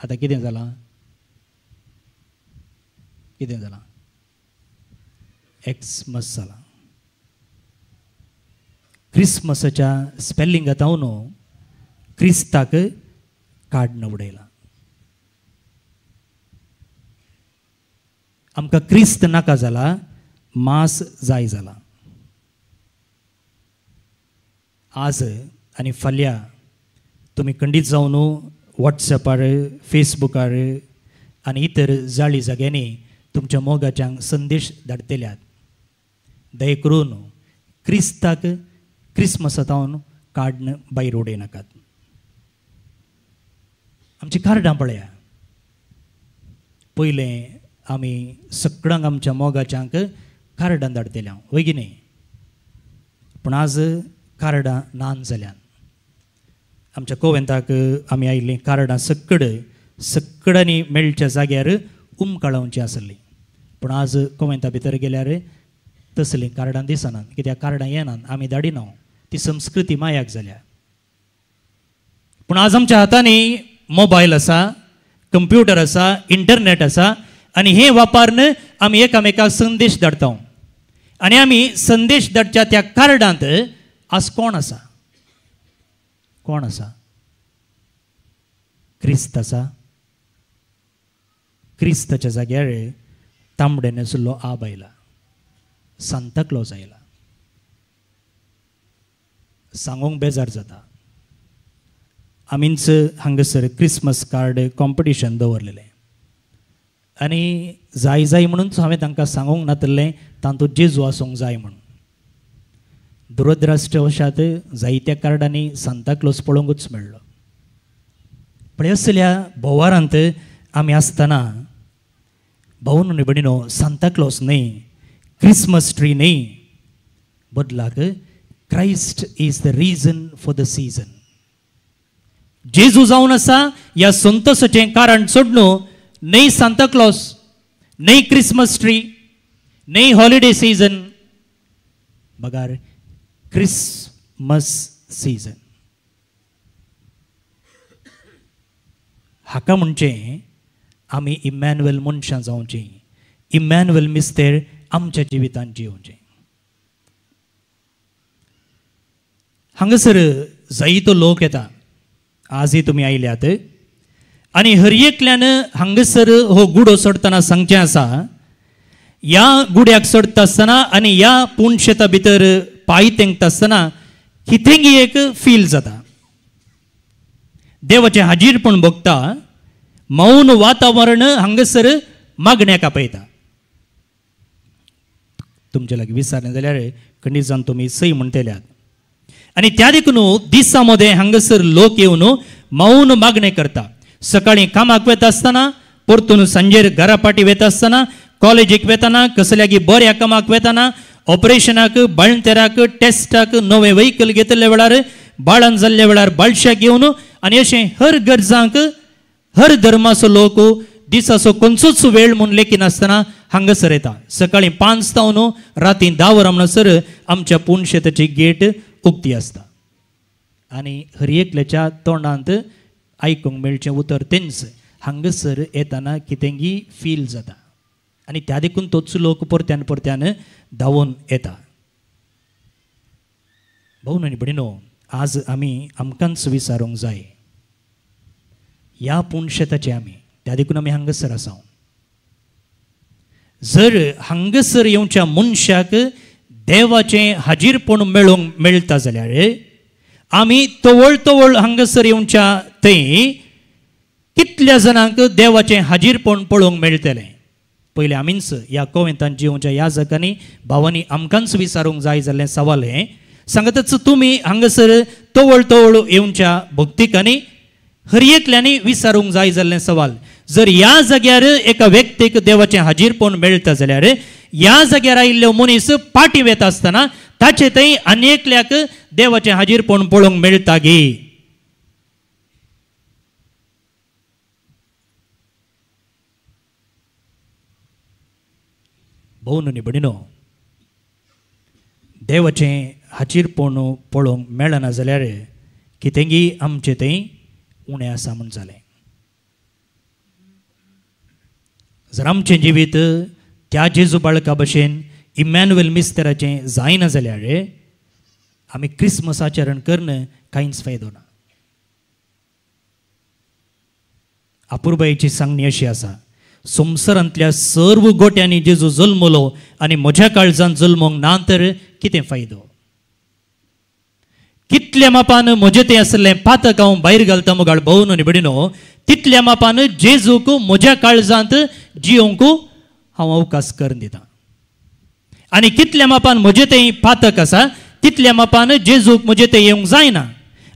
आतां कितें जालां? कितें जालां? एक्समस जालां. क्रिसमसाच्या स्पेलिंगांत हांव न्हू क्रिस्ताक काडून उडयलां. आमकां क्रिस्त नाका जाला, मास जाय जाला. आज आनी फाल्यां तुमी खंडीत जावन वॉट्सॅपार, फेसबुकार आनी इतर जाळी जाग्यांनी तुमच्या मोगाच्यांक संदेश धाडटल्यात. दय करून क्रिस्ताक क्रिसमसांत काडून भायर उडयनाकात. आमची कार्डां पळया. पयलें आमी सगळ्यांक आमच्या मोगाच्यांक कार्डां धाडटल्या वय की न्ही. पूण आज कार्डां नान जाल्यान. आमच्या कोवेंताक आमी आयिल्लीं कार्डां सगळ्यांनी मेळच्या जाग्यार काळोवची आसलीं. पूण आज कोवेंता भितर गेल्यार तसलीं कार्डां दिसनात. कित्याक कार्डां येनात, आमी धाडिना. ती संस्कृती मायाक जाल्या. पूण आज आमच्या हातांनी मोबायल आसा, कंप्युटर आसा, इंटरनेट आसा आनी हें वापरून आमी एकामेकाक संदेश धाडटा. आनी आमी संदेश धाडच्या त्या कार्डांत आज कोण आसा? कोण आसा? क्रिस्त आसा. क्रिस्ताच्या जाग्यार तांबडे न्हेसलो आब आयला, सांता क्लॉज आयला. सांगूंक बेजार जाता. आमीच हांगासर क्रिसमस कार्ड कॉम्पिटिशन दवरलेलें आनी जाय जाय म्हणूनच हांवें तांकां सांगूंक नातलें तातूंत जेजू आसूंक जाय म्हणून. दुरदृश्टवशात जायत्या कार्डांनी सांता क्लॉज पळोवंकूच मेळ्ळो. पण असल्या बोवारांत आमी आसतना भाऊन न्ही भयणीनो, सांता क्लॉज न्ही, क्रिसमस ट्री न्ही, बदलाक Christ is the reason for the season. जेजू जावन आसा ह्या संतोसाचें कारण सोडून न्ही सांता क्लॉज, न्ही क्रिसमस ट्री, न्ही हॉलिडे सीजन, बगार क्रिसमस सीजन. हाका म्हणचे आमी इमॅन्युएल मनशां जावचीं, इमॅन्युएल मिस्तेर आमच्या जिवितांत जिवचें. हांगासर जायतो लोक येता. आजय तुमी आयल्यात आनी हर एकल्यान हांगासर हो गुडो सोडटना सांगचें आसा, ह्या गुड्याक सोडटा आसतना आनी ह्या पुणशेता भितर पांय तेंकता आसतना कितेंय एक फील जाता. देवाचें हाजीरपण भोगता. मौन वातावरण हांगासर मागण्याक आपयता. तुमचे लागीं विचारलें जाल्यार खंडीत जावन तुमी सई म्हणटल्यात. आनी त्या देखून दिसा मध्ये हांगासर लोक येवन मौन मागणे करता. सकाळीं कामाक वता आसतना, परतून सांजेर घरा पाटी वता आसतना, कॉलेजीक वेताना, कसल्यागी बऱ्या कामाक वेताना, ऑपरेशनाक, बाळंतेराक, टेस्टाक, नवे व्हेकल घेतले वेळार, बाळान जाल्ल्या वेळार बाळश्याक घेवन आनी अशें हर गरजांक हर धर्माचो लोक दिसाचो खंयचोच वेळ म्हूण लेखी नासतना हांगासर येता. सकाळीं 5 तावन राती 10 वरां म्हणसर आमच्या पुणशेताची गेट उक्ती आसता. आनी हर एकल्याच्या तोंडांत आयकूंक मेळचें उतर तेंच हांगासर येताना कितेंय फील जाता. आनी त्या देखून तोच लोक परत्यान परत्यान धांवून येता. भाऊ आनी भयणीनो, आज आमी आमकांच विचारूंक जाय, ह्या पुणशेताचे आमी, त्या देखून आमी हांगासर आसा. जर हांगासर येवच्या मनशाक देवाचें हाजीरपण मेळोवंक मेळटा जाल्यार आमी तवळ तवळ हांगासर येवच्या थंय कितल्या जाणांक देवाचें हाजीरपण पळोवंक मेळटलें. पयलीं आमीच ह्या कोवेंतान जिवच्या ह्या जगांनी भावांनी आमकांच विचारूंक जाय जाल्लें सवाल हें सांगतच तुमी हांगासर तवळ तवळ येवच्या भक्तीकांनी हर एकल्यांनी विचारूंक जाय जाल्लें सवाल जर ह्या जाग्यार एका व्यक्तीक देवाचें हाजीरपण मेळटा जाल्यार ह्या जाग्यार आयिल्लो मनीस पाटी वेता आसतना ताचे थंय आनेकल्याक देवाचें हाजीरपण पळोवंक मेळटा गे. भोवन न्ही भणिनो देवाचें हाजीरपण पळोवंक मेळना जाल्यार कितेंगी आमचें थंय उणें आसा म्हूण जालें. जर आमचें जिवीत त्या जेजू बाळका भशेन इमॅन्युएल मिस्तेराचें जायना जाल्यार आमी क्रिस्मस आचरण करून कांयच फायदो ना. अपुर्बायेची सांगणी अशी आसा संवसारांतल्या सर्व गोट्यांनी जेजू जल्मलो आनी म्हज्या काळजांत जल्मोंक ना तर कितें फायदो. कितल्या मापान म्हजें तें आसलें पातक हांव भायर घालता मुगाळ भोवन न्ही भणिनो तितल्या मापान जेजूक म्हज्या काळजांत जियोंक हांव अवकाश करून दितां. आनी कितल्या मापान म्हजें तें पातक आसा तितल्या मापान जेजूक म्हजें तें येवंक जायना.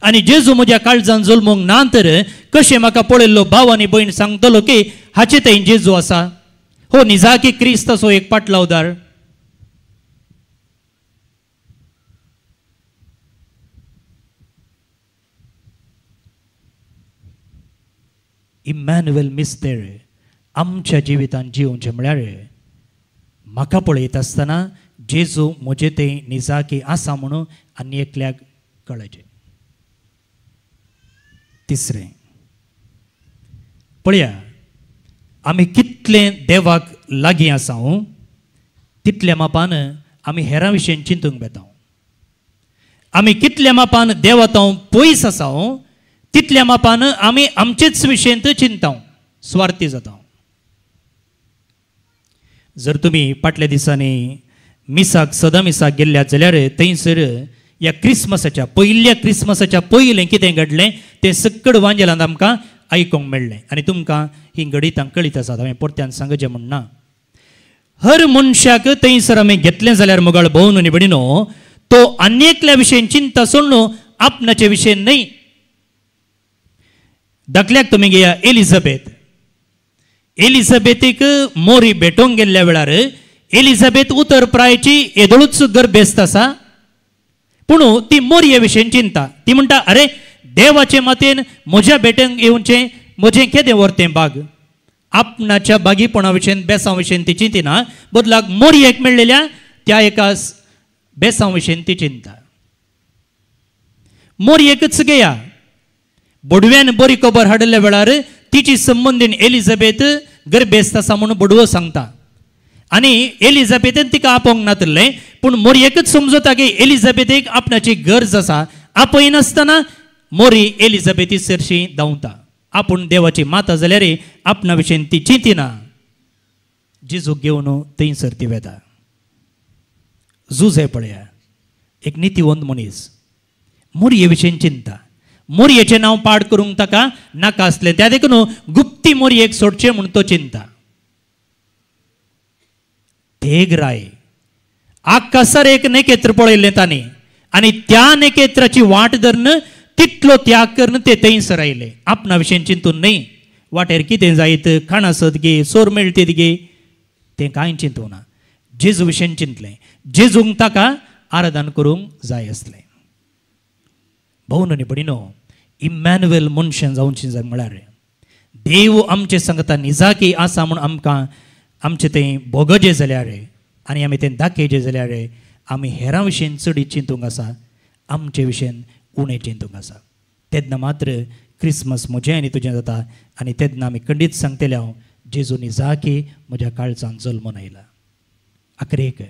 आनी जेजू म्हज्या काळजांत जल्मोंक ना तर कशें म्हाका पळयल्लो भाव आनी भयण सांगतलो की हाचे थंय जेजू आसा. हो निजा की क्रिस्त असो एक पाटलावदार. इमॅन्युएल मिस्तेर आमच्या जिवितांत जिवचें म्हळ्यार म्हाका पळयत आसतना जेजू म्हजें तें निजाकी आसा म्हणून आनी एकल्याक कळचें. तिसरें पळया आमी कितलें देवाक लागीं आसा तितल्या मापान आमी हेरां विशयी चिंतूंक बेता. आमी कितल्या मापान देवातां पयस आसा तितल्या मापान आमी आमचेच विशयेंत चिंता स्वार्थी जाता. जर तुमी फाटल्या दिसांनी मिसाक सदां मिसाक गेल्ल्यात जाल्यार थंयसर ह्या क्रिस्मसाच्या पयल्या क्रिस्मसाच्या पयलें कितें घडलें तें सकड वांजेलांत आमकां आयकूंक मेळ्ळें. आनी तुमकां ही घडीत कळीत आसा हांवें परत्यान सांगचें म्हणना. हर मनशाक थंयसर आमी घेतलें जाल्यार मुगाळ भोवन न्ही भणिनो तो आनेकल्या विशयी चिंता सोडून आपणाचे विशयी न्हय. दाखल्याक तुमी घेया एलिझाबेथीक मोरी भेटोवंक गेल्ल्या वेळार एलिझाबेथ उतर प्रायची येदळूच गर्भेस्त आसा पूण ती मोरये विशयी चिंता. ती म्हणटा अरे देवाचे मातेन म्हज्या भेटेंक येवचें म्हजें केदें व्हरतें बाग. आपणाच्या बागीपणा विशयी बेसां विशयी ती चिंतिना बदलाक मोरयेक मेळिल्ल्या त्या एका बेसां विशयी ती चिंता. मोरयेकच घेया बडव्यान बरी खबर हाडल्या वेळार तिची संबंदीन एलिझाबेथ गर्भेस्त आसा म्हणून बडवो सांगता. आनी एलिझाबेथेन तिका आपोवंक नातलें पूण मोरयेकच समजता की एलिझाबेथीक आपणाची गरज आसा. आपयनासतना मोरी एलिझाबेथी सरशी धांवता. आपूण देवाची माता जाल्यार आपणा विशयी ती चिंतिना. जेजूक घेवन थंयसर ती वेता. झूज हे पळया एक नितीवंत मनीस मोरये विशयी चिंता. मोरयेचें नांव पाड करूंक ताका नाका आसलें त्या देखून गुप्ती मोरयेक सोडचें म्हूण तो चिंता. तेग राय आकाशार एक नेकेत्र पळयलें तांणी आनी त्या नेकेत्राची वाट धरून तितलो त्याग करून ते थंयसर आयले. आपणा विशयी चिंतून न्हय वाटेर कितें जायत खाणा सत गे सोर मेळटीत गे तें कांय चिंतूं ना. जेजू विशयी चिंतलें. जेजूंक ताका आराधन करूंक जाय आसलें. भोवन न्ही भणिनो इमॅन्युएल मनशान जावचें जाय म्हळ्यार देव आमचे सांगता निजाकी आसा म्हूण आमकां आमचें तें भोगजें जाल्यार आनी आमी तें दाखयजें जाल्यार आमी हेरां विशयी चड चिंतूंक आसा आमचे विशयी उणें चिंतूंक आसा. तेन्ना मात्र क्रिस्मस म्हजें आनी तुजें जाता आनी तेन्ना आमी खंडीत सांगतले हांव जेजू निजाकी म्हज्या काळजांत जल्मून आयला. आखरेक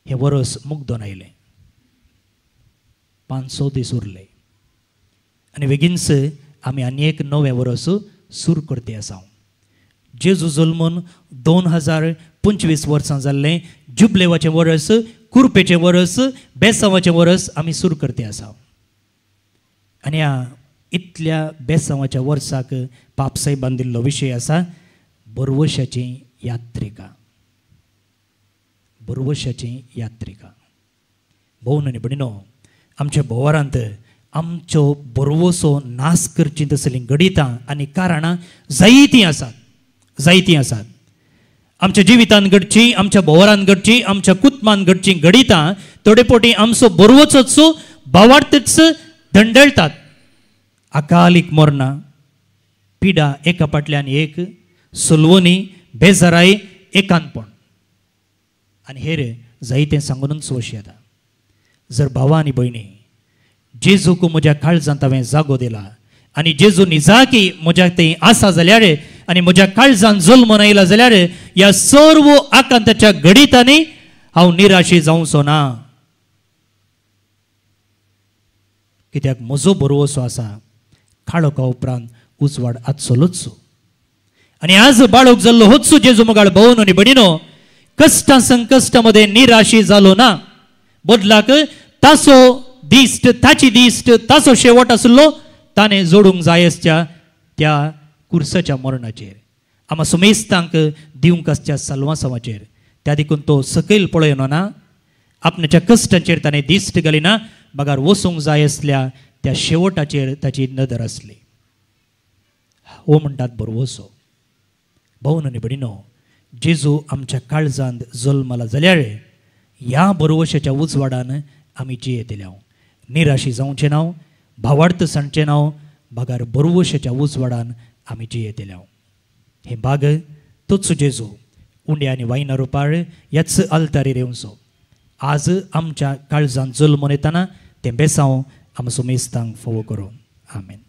हें वर्स मुग्दोन आयलें 500 दीस उरले आनी बेगीनच आमी आनी एक नवें वर्स सुरू करते आसा. जेजू जल्मून 2025 वर्सां जाल्लें जुबलेवाचें वर्स कुरपेचें वर्स बेसांवाचें वर्स आमी सुरू करते आसा. आनी ह्या इतल्या बेसांवाच्या वर्साक पापसाय बांदिल्लो विशय आसा बरवशाची यात्रिका. बरवशाची यात्रिका. भोवन आनी भयणीनो, आमच्या भोवारांत आमच्यो बरवसो नाश करची तसली गडितां आनी कारणां जायतीं आसात. आमच्या जिवितान घडची, आमच्या भोवरान घडची, आमच्या कुटुंबान घडची गडितां थोडे पोटी आमचो बरवचोच भावार्थच धंडळतात. अकालीक मरणां, पिडा एका फाटल्यान एक, सुलवणी, बेजाराई, एकांतपण आनी हेर जायतें सांगूनच वशी येता. जर भावा आनी भयणी जेजूक म्हज्या काळजांत हांवें जागो दिला आनी जेजू निजाकी म्हज्या थंय आसा जाल्यार आनी म्हज्या काळजांत जल्म आयला जाल्यार ह्या सर्व आकांताच्या घडितांनी हांव निराशी जावचो ना. कित्याक म्हजो बरवसो आसा काळोखा उपरांत उजवाड आजचोच. आनी आज बाळोक जाल्लो होचो जेजू मोगाळ भोवन आनी भयणीनो, कश्टां संकश्टामध्ये निराशी जालो ना. बदलाक ताचो दिश्ट, ताची दिश्ट, ताचो शेवट आसलो ताणें जोडूंक जाय आसच्या त्या कुर्साच्या मरणाचेर, आमा सुमेस्तांक दिवंक आसच्या साल्वांसावाचेर. त्या देखून तो सकयल पळयलो ना, आपणाच्या कश्टांचेर ताणें दिश्ट घालिना, मागार वचूंक जाय आसल्या त्या शेवटाचेर ताची नदर आसली. हो म्हणटात बरवसो. भोवन आनी भयणीनो, जेजू आमच्या काळजांत जल्मला जाल्यार ह्या बरवशाच्या उजवाडान आमी जियेतले. निराशी जावचें ना, भावार्थ सांडचें ना, मागार बरवशाच्या उजवाडान आमी जियेतले. हे बाग तोच जेजू उंड्या आनी वायना रुपार ह्याच आल्तारीर येवचो. आज आमच्या काळजांत जल्मून येताना तें बेसांव आमचो मेस्तांक फोव करूं. आमेन.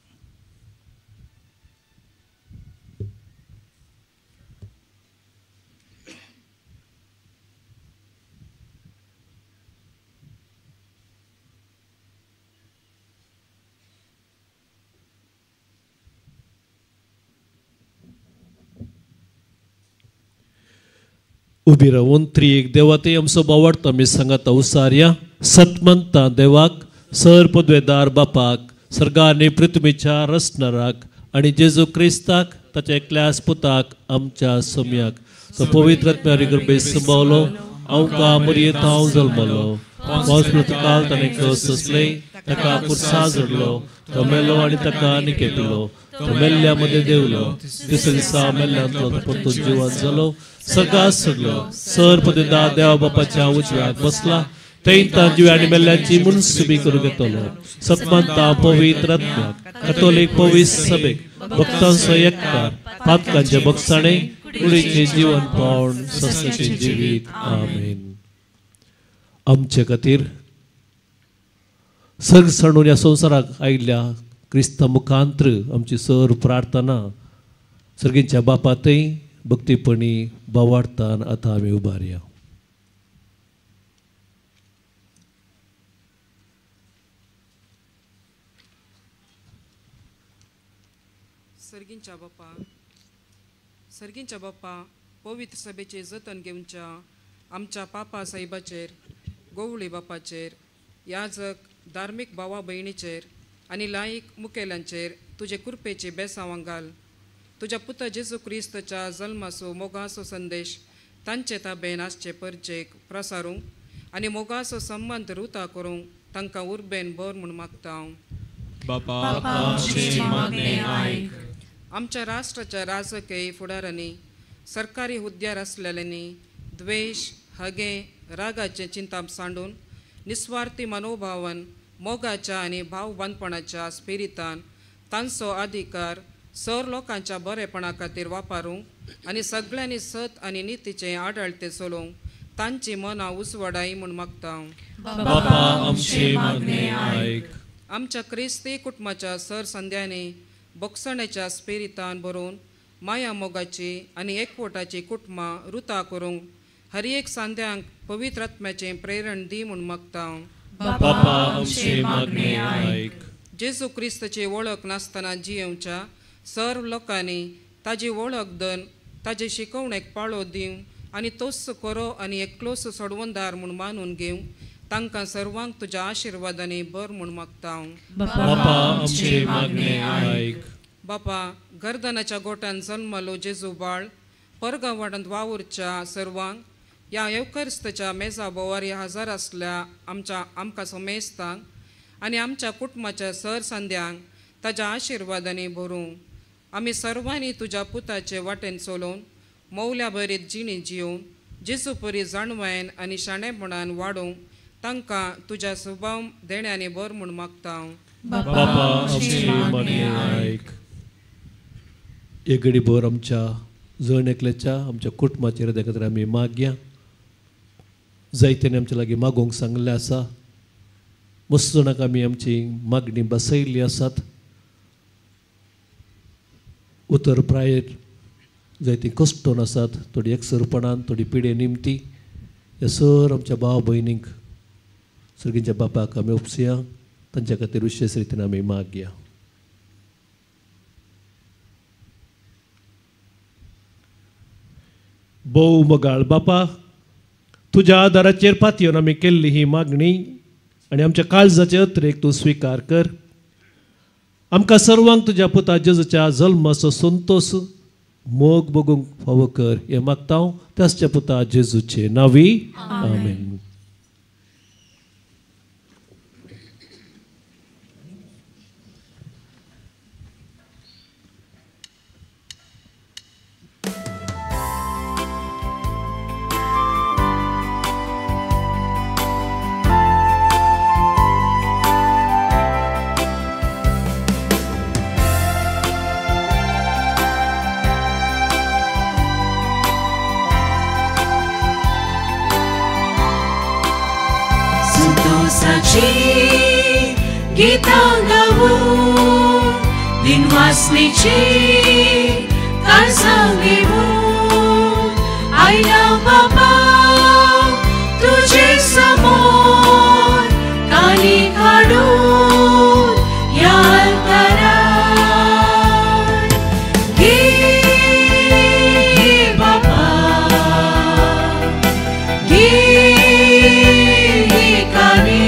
उबी रावून त्रिएक देवाते आमचो बावडतो आमी सांगात उसारया. सतमंता देवाक, सर पदवेदार बापाक, सर्गा आनी पृथ्वीच्या रचणाराक आनी जेजू क्रिस्ताक ताच्या एकल्यास पुताक आमच्या सोम्याक तो पवित्र आत्म्यारी कृपे संभावलो. आमकां मरयेंत हांव जल्मलो, काल ताणें कस असले, ताका पुरसा जोडलो, तो मेलो आनी ताका निकेपिलो, तो मेल्ल्या मदें देवलो, तिसऱ्या दिसा मेल्ल्यांतलो तो परतून जिवंत जालो, सगळा सडलो, सर पदवेदार देवा बापाच्या उजव्याक बसला, थंय तां जिव्या आनी मेल्ल्यांची मुनसुबी करूंक येतलो. सतमंता पवित्र आत्म्याक, कॅथोलीक पवित्र सभेक, भक्तांचो एककार, पातकांचे बगसाणे, कुडीचें जीवन पावन सस्याचें जिवीत. आमेन. आमचे खातीर सर्ग सणून ह्या संवसाराक आयिल्ल्या क्रिस्ता मुखांत्र आमची सर प्रार्थना सर्गींच्या बापातय भक्तीपणी भावार्थान आतां आमी उबारया. सर्गींच्या बाप्पा पवित्र सभेचे जतन घेवच्या आमच्या पापा साहेबाचेर, गोवळी बापाचेर, याजक, धार्मीक भावा भयणीचेर आनी लायक मुखेल्यांचेर तुजे कृपेचे बेसांव घाल. तुज्या पुता जेजू क्रिस्ताच्या जल्माचो मोगाचो संदेश तांचे ताबेन आसचे परचेक प्रसारूंक आनी मोगाचो संबंध रुता करूंक तांकां उर्बेन बर म्हूण मागता. आमच्या राष्ट्राच्या राजकीय फुडाऱ्यांनी, सरकारी हुद्द्यार आसलेल्यांनी द्वेष, हगे, रागाचे चिंता सांडून निस्वार्थी मनोभावान मोगाच्या आनी भावबांदपणाच्या स्पिरितान तांचो अधिकार सर लोकांच्या बरेपणा खातीर वापरूंक आनी सगळ्यांनी सत आनी नितीचे आडळते चलोवंक तांची मनां उजवाडाय म्हूण मागता. आमच्या क्रिस्ती कुटुंबाच्या सर संध्यांनी बोगसणेच्या स्पिरितान भरून माया मोगाची आनी एकवटाची कुटुंबां रुता करूंक हर एक सांद्यांक पवित्र आत्म्याचें प्रेरण दी म्हूण मागता. जेजू क्रिस्ताची वळख नासतना जियेवच्या सर लोकांनी ताजी वळख दन ताजे शिकवणेक पाळो दिवंक आनी तोच करो आनी एकलोस सोडवंदार म्हूण मानून घेवंक तांकां सर्वांक तुज्या आशिर्वादांनी बर म्हूण मागता. बापा, गर्दनाच्या गोट्यान जल्मलो जेजू बाळ परगांवाडांत वावुरच्या सर्वांक ह्या येवकरिस्ताच्या मेजा बोवारी हजर आसल्या आमकां समेस्तांक आनी आमच्या कुटुंबाच्या सर संद्यांक ताच्या आशिर्वादांनी भरूंक आमी सर्वांनी तुज्या पुताचे वाटेन चलोवन मौल्या भरीत जिणी जिवन जेजू परी जाणवायन आनी शाणेपणान वाडोवंक तांकां तुज्या स्वभाव देण्यानी बर म्हूण मागता एक घडी भर आमच्या जण एकल्याच्या आमच्या कुटुंबाचेर हृदय खातीर आमी मागया. जायत्यानी आमच्या लागीं मागोवंक सांगलें आसा. मस्त जाणांक आमी आमची मागणी बसयल्ली आसात. उतर प्रायर जायतीं कश्टोन आसात, थोडी एकसरपणान, थोडी पिडे निमती. ह्या सर आमच्या भाव भयणींक सर्गींच्या बापाक आमी उपसया. तांच्या खातीर विशेश रितीन आमी मागया. भोव मोगाळ बापा, तुज्या आदाराचेर पातयेवन आमी केल्ली ही मागणी आनी आमच्या काळजाचे अत्रेक तूं स्विकार कर. आमकां सर्वांक तुज्या पुता जेजूच्या जल्माचो संतोश मोग बगूंक फावो कर हें मागता हांव त्याच्या पुता जेजूचे नांवी. आमेन. गीतां गावून दिनवासनेची काळजां घेऊन आयला बाबा तुजे समोर काली काडून ह्या अल्तारार घे बाबा घे काली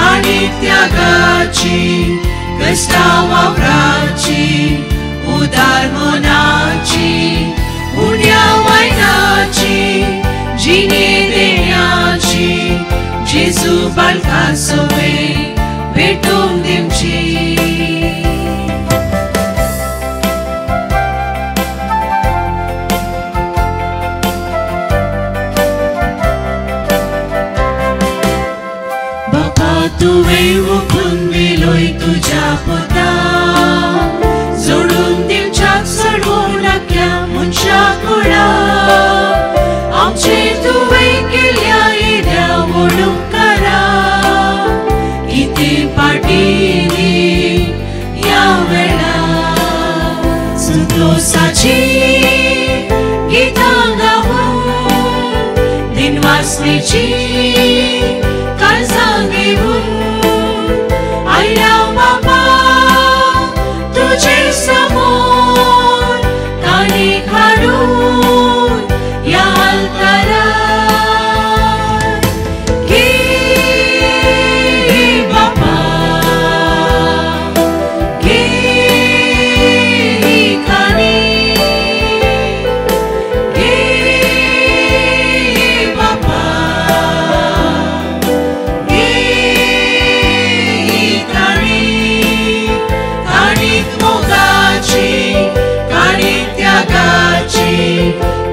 आणि त्यागाची कष्टा वावराची उदार मनाची उड्या वायनाची जिणे देण्याची जेजू बाळका सवय भेटून दिवची. तुवें उखलून दिलोय तुज्या पुता जोडून दिवच्याक सोडवूं नाकल्या मनशा कुळाक आमचे तुवें केल्या येद्या वळूंकारा कितें पाटिली ह्या वेळार संतोषाची गितां गावून दिनवासनेची काळजां घेऊन आयला बाबा तुजे समोर काली काडून ह्या अल्तारार घे बाबा घे काली घे बाबा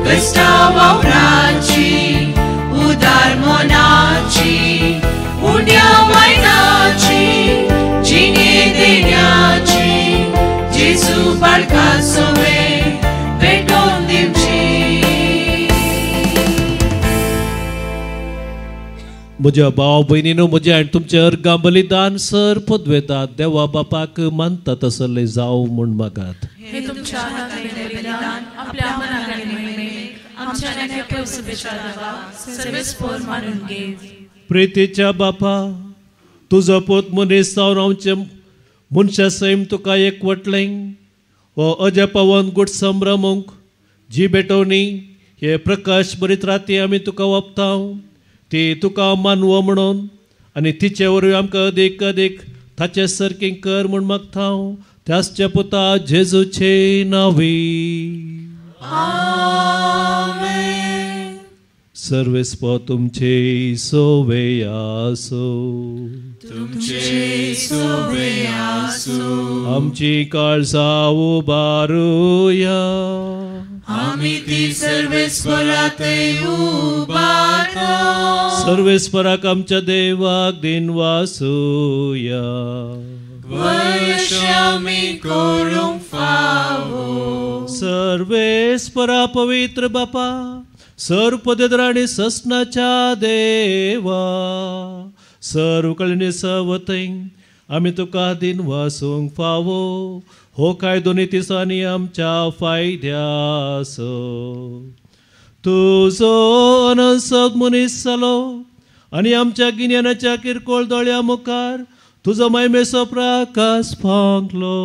कष्टा वावराची उदार मनाची उड्या वायनाची जिणे देण्याची जेजू बाळका सवय भेटून दिवची. म्हज्या भाव भयणीनो, म्हजे आनी तुमचे अर्गां बलिदान सर पदवेतात देवा बापाक मानता तसले जावं म्हूण मागात. हे तुमच्या हाताने बलिदान आपल्या मनाकडे महिमे आमच्या नेक्या सभेच्या देवा सर्वेस्पोर मानून घे. प्रेतेच्या बापा, तुजो पोत मनीस जावन आमचे मनशा सैम तुका एकवटलें हो अजय पवन गुट संभ्रमूंक जी भेटोवणी हे प्रकाश बरीत राती आमी तुका वपताव ती तुका मानवो म्हणून आनी तिचे वरवीं आमकां अदीक अदीक ताचे सारकें कर म्हूण मागताव त्यासच्या पुता जेजूचे नांवी सर्वेस्प तुमचे सोवे आसो आमची काळजां उबारुया आमी ती सर्वेस्परांतय उबारता सर्वेस्पराक आमच्या देवाक दिन वासुया वर्ष आमी करूंक फावो सर्वेस्परा पवित्र बापा सर्व पदर आणि ससनाच्या देवा सर्व कळणी सवतय आमी तुका दिन वासूंक फावो हो काय दोनी दिसांनी आमच्या फायद्यास तुजो अनंत मनीस जालो आनी आमच्या गिन्यानाच्या किरकोळ दोळ्या मुखार तुजो महिमेचो प्रकाश फांकलो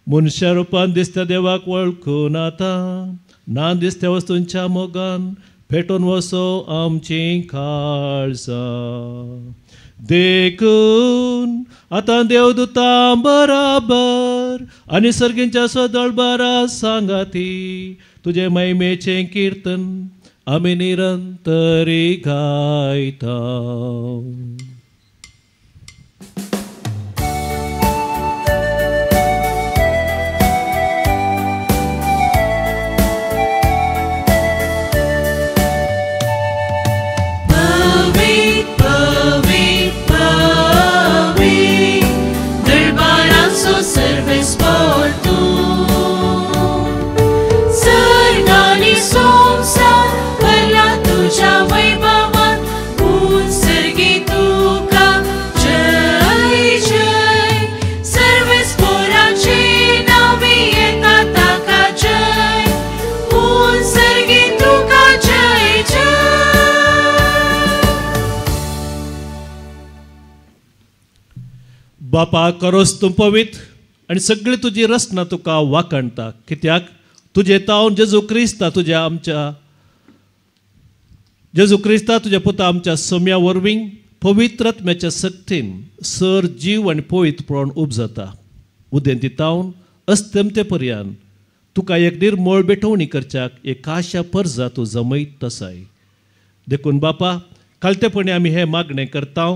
मनशा रुपान दिसत्या देवाक वळखून आतां ना दिसत्या वस्तूंच्या मोगान पेटोवन वसो आमची काळजां देखून आतां देवदूतां बराबर आनी सर्गींच्या सदळबारा सांगाती तुजे महिमेचें कीर्तन आमी निरंतरी गायता बापा करोस तूं पवित्र आनी सगळी तुजी रचना तुका वाखणटा कित्याक तुजे तावन जेजू क्रिस्ता तुज्या आमच्या जेजू क्रिस्ता तुज्या पुता आमच्या सोम्या वरवीं पवित्रत्म्याच्या सक्तीन सर जीव आनी पवित्रपण उपजता उदें दितावन अस्तमते पर्यंत तुका एक निर्मळ बेठवणी करच्याक एक आशा परजा तूं जमयत तसाय देखून बापा कालतेपणी आमी हे मागणें करता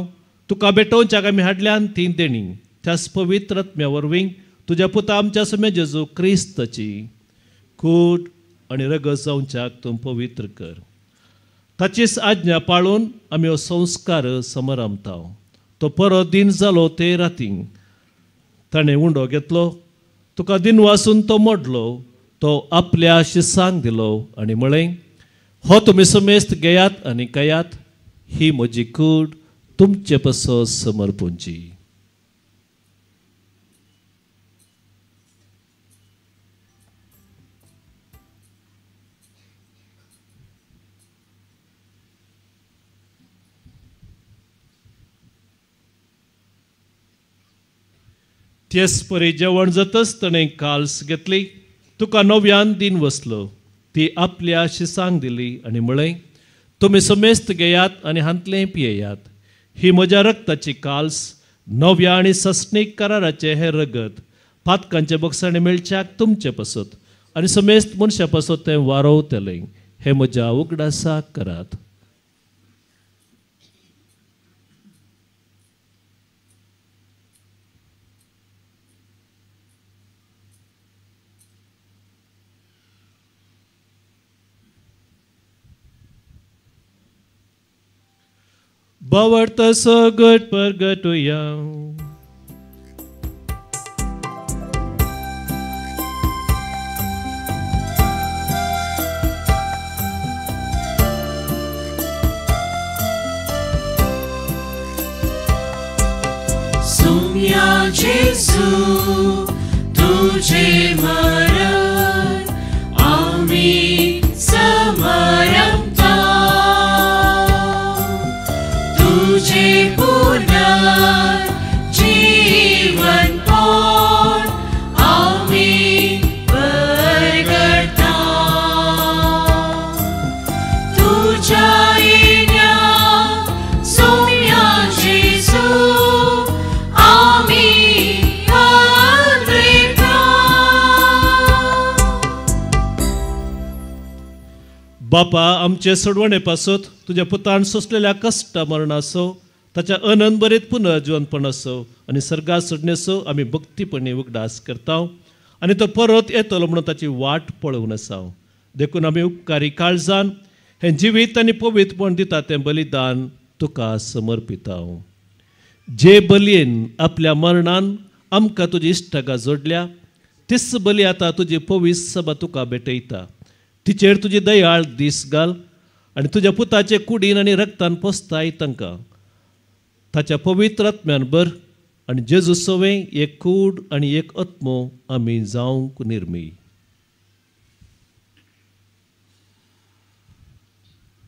तुका बेटोवच्याक आमी हाडल्यान ती देणी त्याच पवित्रत्म्या वरवीं तुज्या पुता आमच्या समे जेजू क्रिस्ताची कूड आनी रगत जावच्याक तूं पवित्र कर ताचीच आज्ञा पाळून आमी हो संस्कार समरमता तो परत दिन जालो ते रातीं ताणें उंडो घेतलो तुका दिन वासून तो मोडलो तो आपल्या शिसांक दिलो आनी म्हळें हो तुमी समेस्त घेयात आनी कयात ही म्हजी कूड तुमचे पसो समर्पूंची तेच परी जेवण जातच ताणें काल्स घेतली तुका नव्यान दिन वसलो ती आपल्या शिसांक दिली आनी म्हळें तुमी समेस्त घेयात आनी हांतलें पियेयात ही म्हज्या रक्ताची काल्स नव्या आनी सस्नीक कराराचे हे रगत पातकांचे बक्षाणे मेळच्याक तुमचे पसत आनी समेस्त मनशा पसत तें वारोवतलें हे म्हज्या उगडासाक करात बावडता सगट परगटुया सोम्या जेजू तुझे मरण आमी समरमता तुझे पुनर्जीवन पण आमी परगटता बापा आमचे सोडवणे पासत तुझ्या पुतान सोसलेल्या कष्ट मरण असो ताच्या अनंत बरेत पुनर्जीवनपण असो आणि सर्गात सोडणे असो आम्ही भक्तीपणे उगडास करता आणि तो परत येतलो म्हणून ताची वाट पळोवन आसा देखून आमी उपकारी काळजान हे जिवीत आनी पवित्रपण दिता तें बलिदान तुका समर्पिता जे बलयेन आपल्या मरणान आमकां तुजी इश्टागा जोडल्या तीच बली आतां तुजी पवित्र सभा तुका भेटयता तिचेर तुजी दयाळ दीस घाल आनी तुज्या पुताचे कुडीन आनी रक्तान पोसताय तांकां ताच्या पवित्र आत्म्यान बर आनी जेजू सवें एक कूड आनी एक आत्मो आमी जावंक निर्मी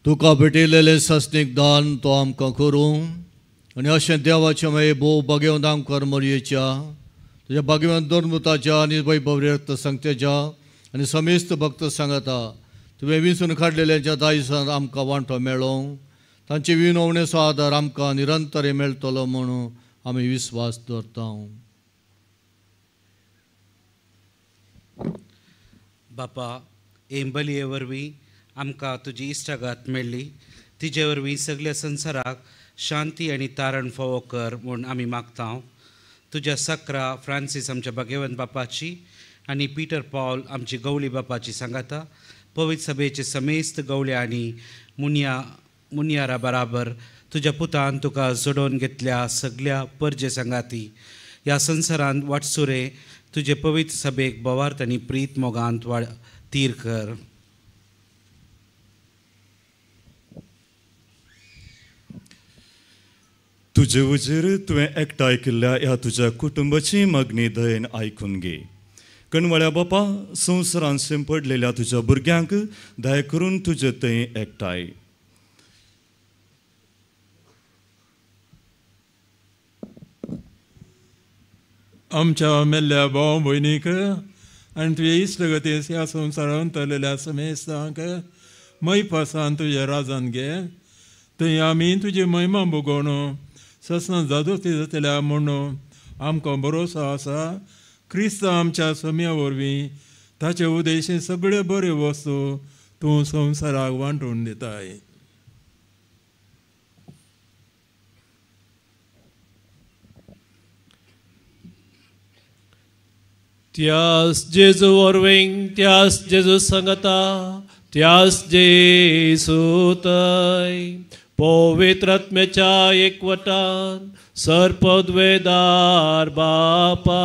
तुका भेटयलेलें सस्नीक दान तो आमकां करूं आनी अशें देवाचे माये भोव भाग्यवंत आमकां मरयेच्या तुज्या भाग्यवंत दोरमुताच्या आनी वैभव रक्त संगतेच्या आनी समेस्त भक्त सांगता तुवें विंचून काडलेल्याच्या दायजान आमकां वांटो मेळो तांचे विनवणेचो आदार आमकां निरंतर मेळटलो म्हणून आमी विस्वास दवरता बापा हे बलये वरवीं आमकां तुजी इश्टागात मेळ्ळी तिजे वरवीं सगळ्या संवसाराक शांती आनी तारण फावो कर म्हूण आमी मागता तुज्या सकरा फ्रांसीस आमच्या भाग्यवंत बापाची आनी पिटर पॉल आमची गवळी बापाची सांगाता पवित्र सभेचे समेस्त गवळ्या आनी मुनियारा बराबर तुज्या पुतान तुका जोडोवन घेतल्या सगळ्या परजे सांगाती ह्या संवसारांत वाटसुरे तुजे पवित्र सभेक बोवार्थ आनी प्रीत मोगांत तीर कर तुजे उजेर तुवें एकठांय केल्ल्या ह्या तुज्या कुटुंबाची मागणी दयेन आयकून घे कणवळ्या बापा संवसारांत शिंपडलेल्या तुज्या भुरग्यांक दया करून तुजे थंय एकठांय आमच्या मेल्ल्या भाव भयणीक आनी तुजे इश्टगतीस ह्या संवसारांत तरलेल्या समेस्तांक मैपासान तुज्या राजान घे थंय आमी तुजी महिमा भोगोवन ससना जादोती जातल्या म्हणून आमकां भरोसो आसा क्रिस्त आमच्या सम्या वरवीं ताचे उद्देशीं सगळे बरे वस्तू तूं संवसाराक वांटून दिताय त्यास जेजू वरवीं त्यास जेजू सांगता त्यास जेजू थंय पवित्र आत्म्याच्या एकवटान सरपदवेदार बापा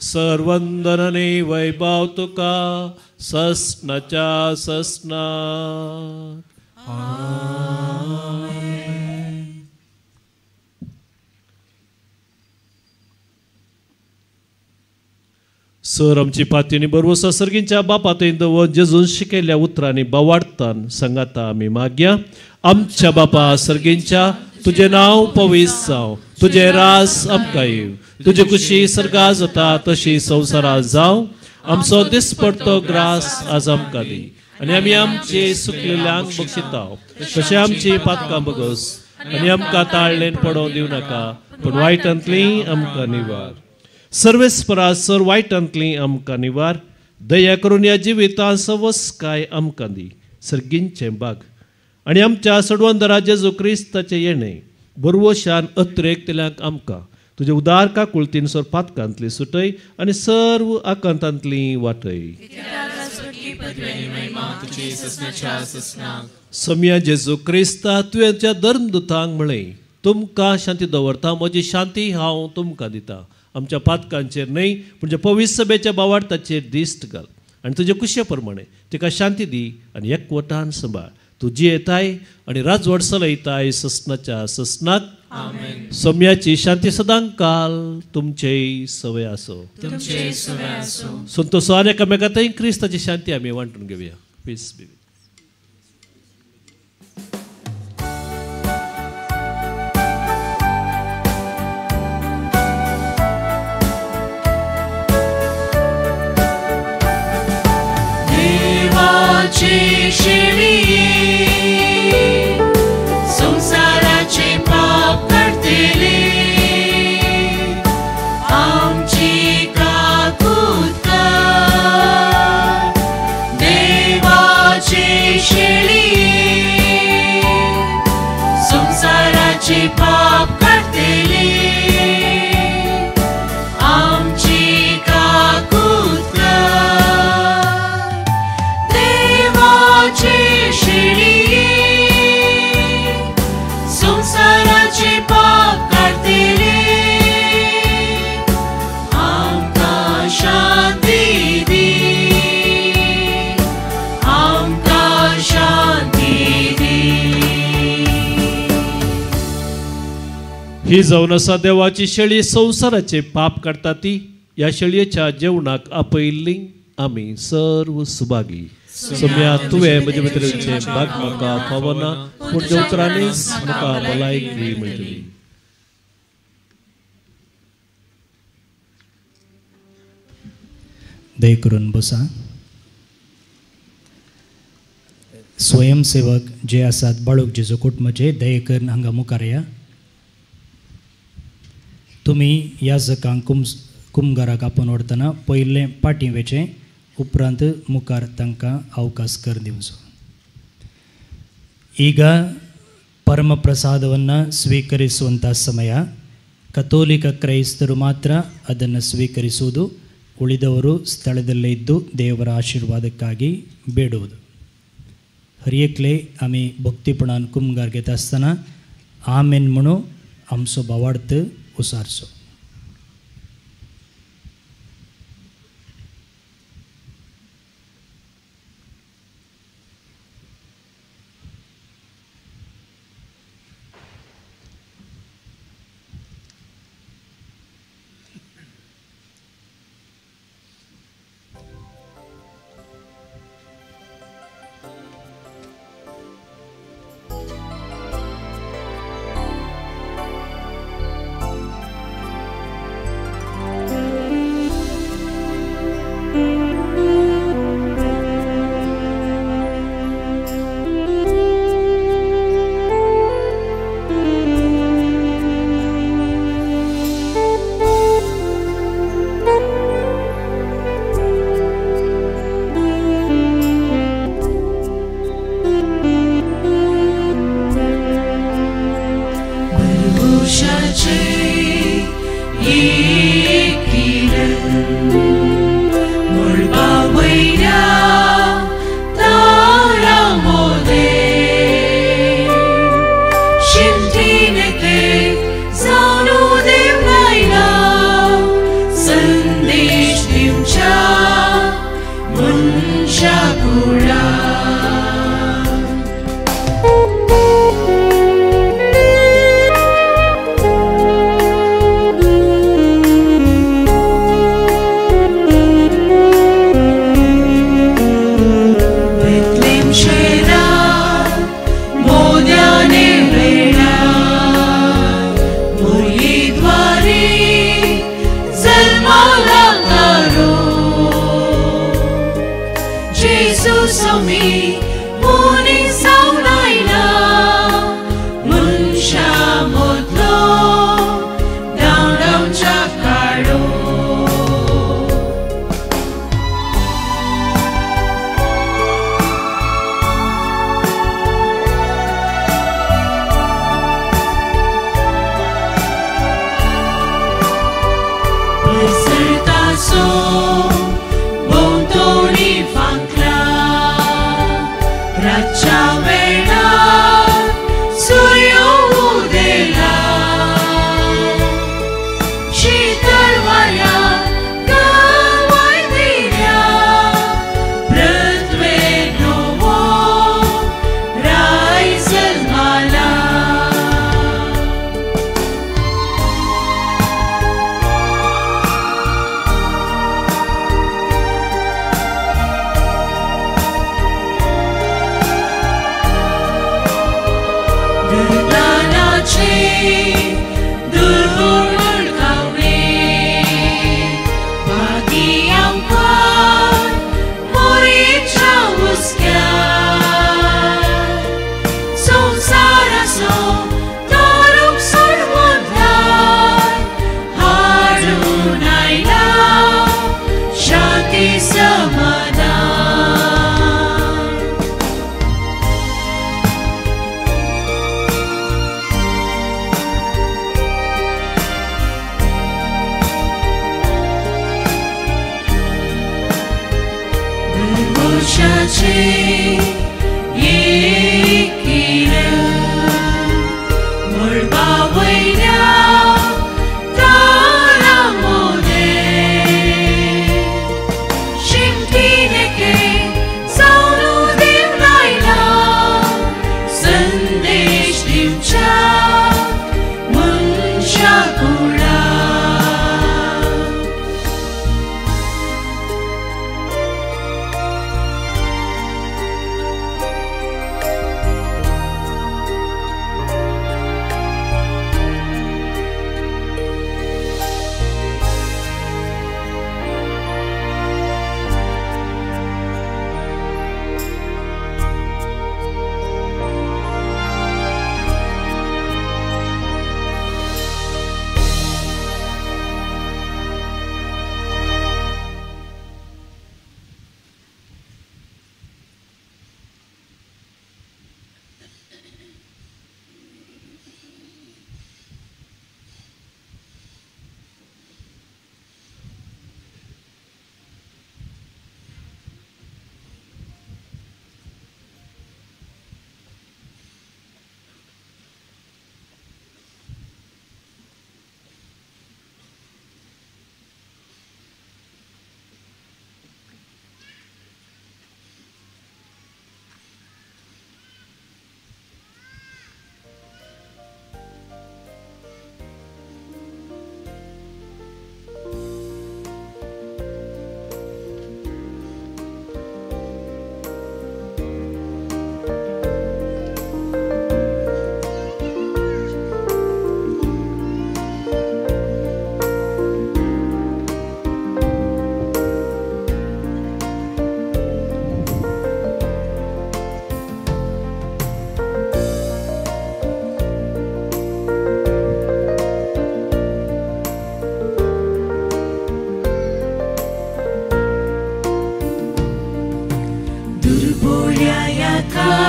सर्वंदन आनी वैभव तुका ससनाच्या ससनात सर आमची पातयेनी बरवसा सर्गींच्या बापा थंय दवर जेजून शिकयल्ल्या उतरांनी बावाडतान सांगाता आमी मागया आमच्या बापा सर्गींच्या तुझे नाव पवित्र जावं तुझे रास आमकां येव तुजी खुशी सर्गा जाता तशी संवसारांत जावं आमचो दिसपडतो ग्रास आज आमकां दी आनी आमी आमचे सुकलेल्यांक बक्षिता तशें आमची पातकां बगस आनी आमकां ताळलेन पडोवंक दिवं नाका पूण वायटांतली आमकां निवार सर्वेस्परा सर वायटांतली आमकां निवार दया करून ह्या जिवितांत सवस्काय आमकां दी सर्गींचे बाग आनी आमच्या सडवंदरा जेजू क्रिस्ताचे येणे बरवशान अत्रेक तेल्यांक आमकां तुजे उदार काकुळतीन सर पातकांतली सुटय आनी सर्व आकांतांतली वाटय सम्या जेजू क्रिस्ता तुवेच्या धर्मदुतांक म्हळें तुमकां शांती दवरता म्हजी शांती हांव तुमकां दिता आमच्या पातकांचेर न्हय पूण जे पवित्र सभेच्या बावार्थाचेर दिश्ट घाल आनी तुजे कुशे प्रमाणे तिका शांती दी आनी एकवटान सांबाळ तूं जियेताय आनी राजवट चलयताय ससनाच्या ससनाक सम्याची शांती सदां काल तुमचेय सवय आसो संतोश आनी एकामेकांतय क्रिस्ताची शांती आमी वांटून घेवया पीस बी संसाराचे पाप करतेले आमची काकूत कर देवाचे ही जावन आसा देवाची शेळी संवसाराचे पाप काडटा ती. ह्या शेळयेच्या जेवणाक आपयल्ली आमी सर्व सुभागी. सोम्या तुवें म्हजे भितरचे भाग म्हाका फावना, पूण जेवतरांनीच म्हाका भलायकी मेळटली. दय करून बसा. स्वयंसेवक जे आसात बाळूक जेजू कुटुंबाचे दय करून हांगा मुखार या. तुमी याजकांक कुमगाराक आपोवन व्हरतना पयलें पाटी वेचें, उपरांत मुखार तांकां अवकाश कर दिवचो. ಈಗ ಪರಮಪ್ರಸಾದವನ್ನು ಸ್ವೀಕರಿಸುವಂಥ ಸಮಯ. ಕಥೋಲಿಕ ಕ್ರೈಸ್ತರು ಮಾತ್ರ ಅದನ್ನು ಸ್ವೀಕರಿಸುವುದು, ಉಳಿದವರು ಸ್ಥಳದಲ್ಲೇ ಇದ್ದು ದೇವರ ಆಶೀರ್ವಾದಕ್ಕಾಗಿ ಬೇಡುವುದು. हर एकले आमी भक्तीपणान कुमगार घेता आसतना आमेन म्हणू आमचो भावार्थ उसारचो.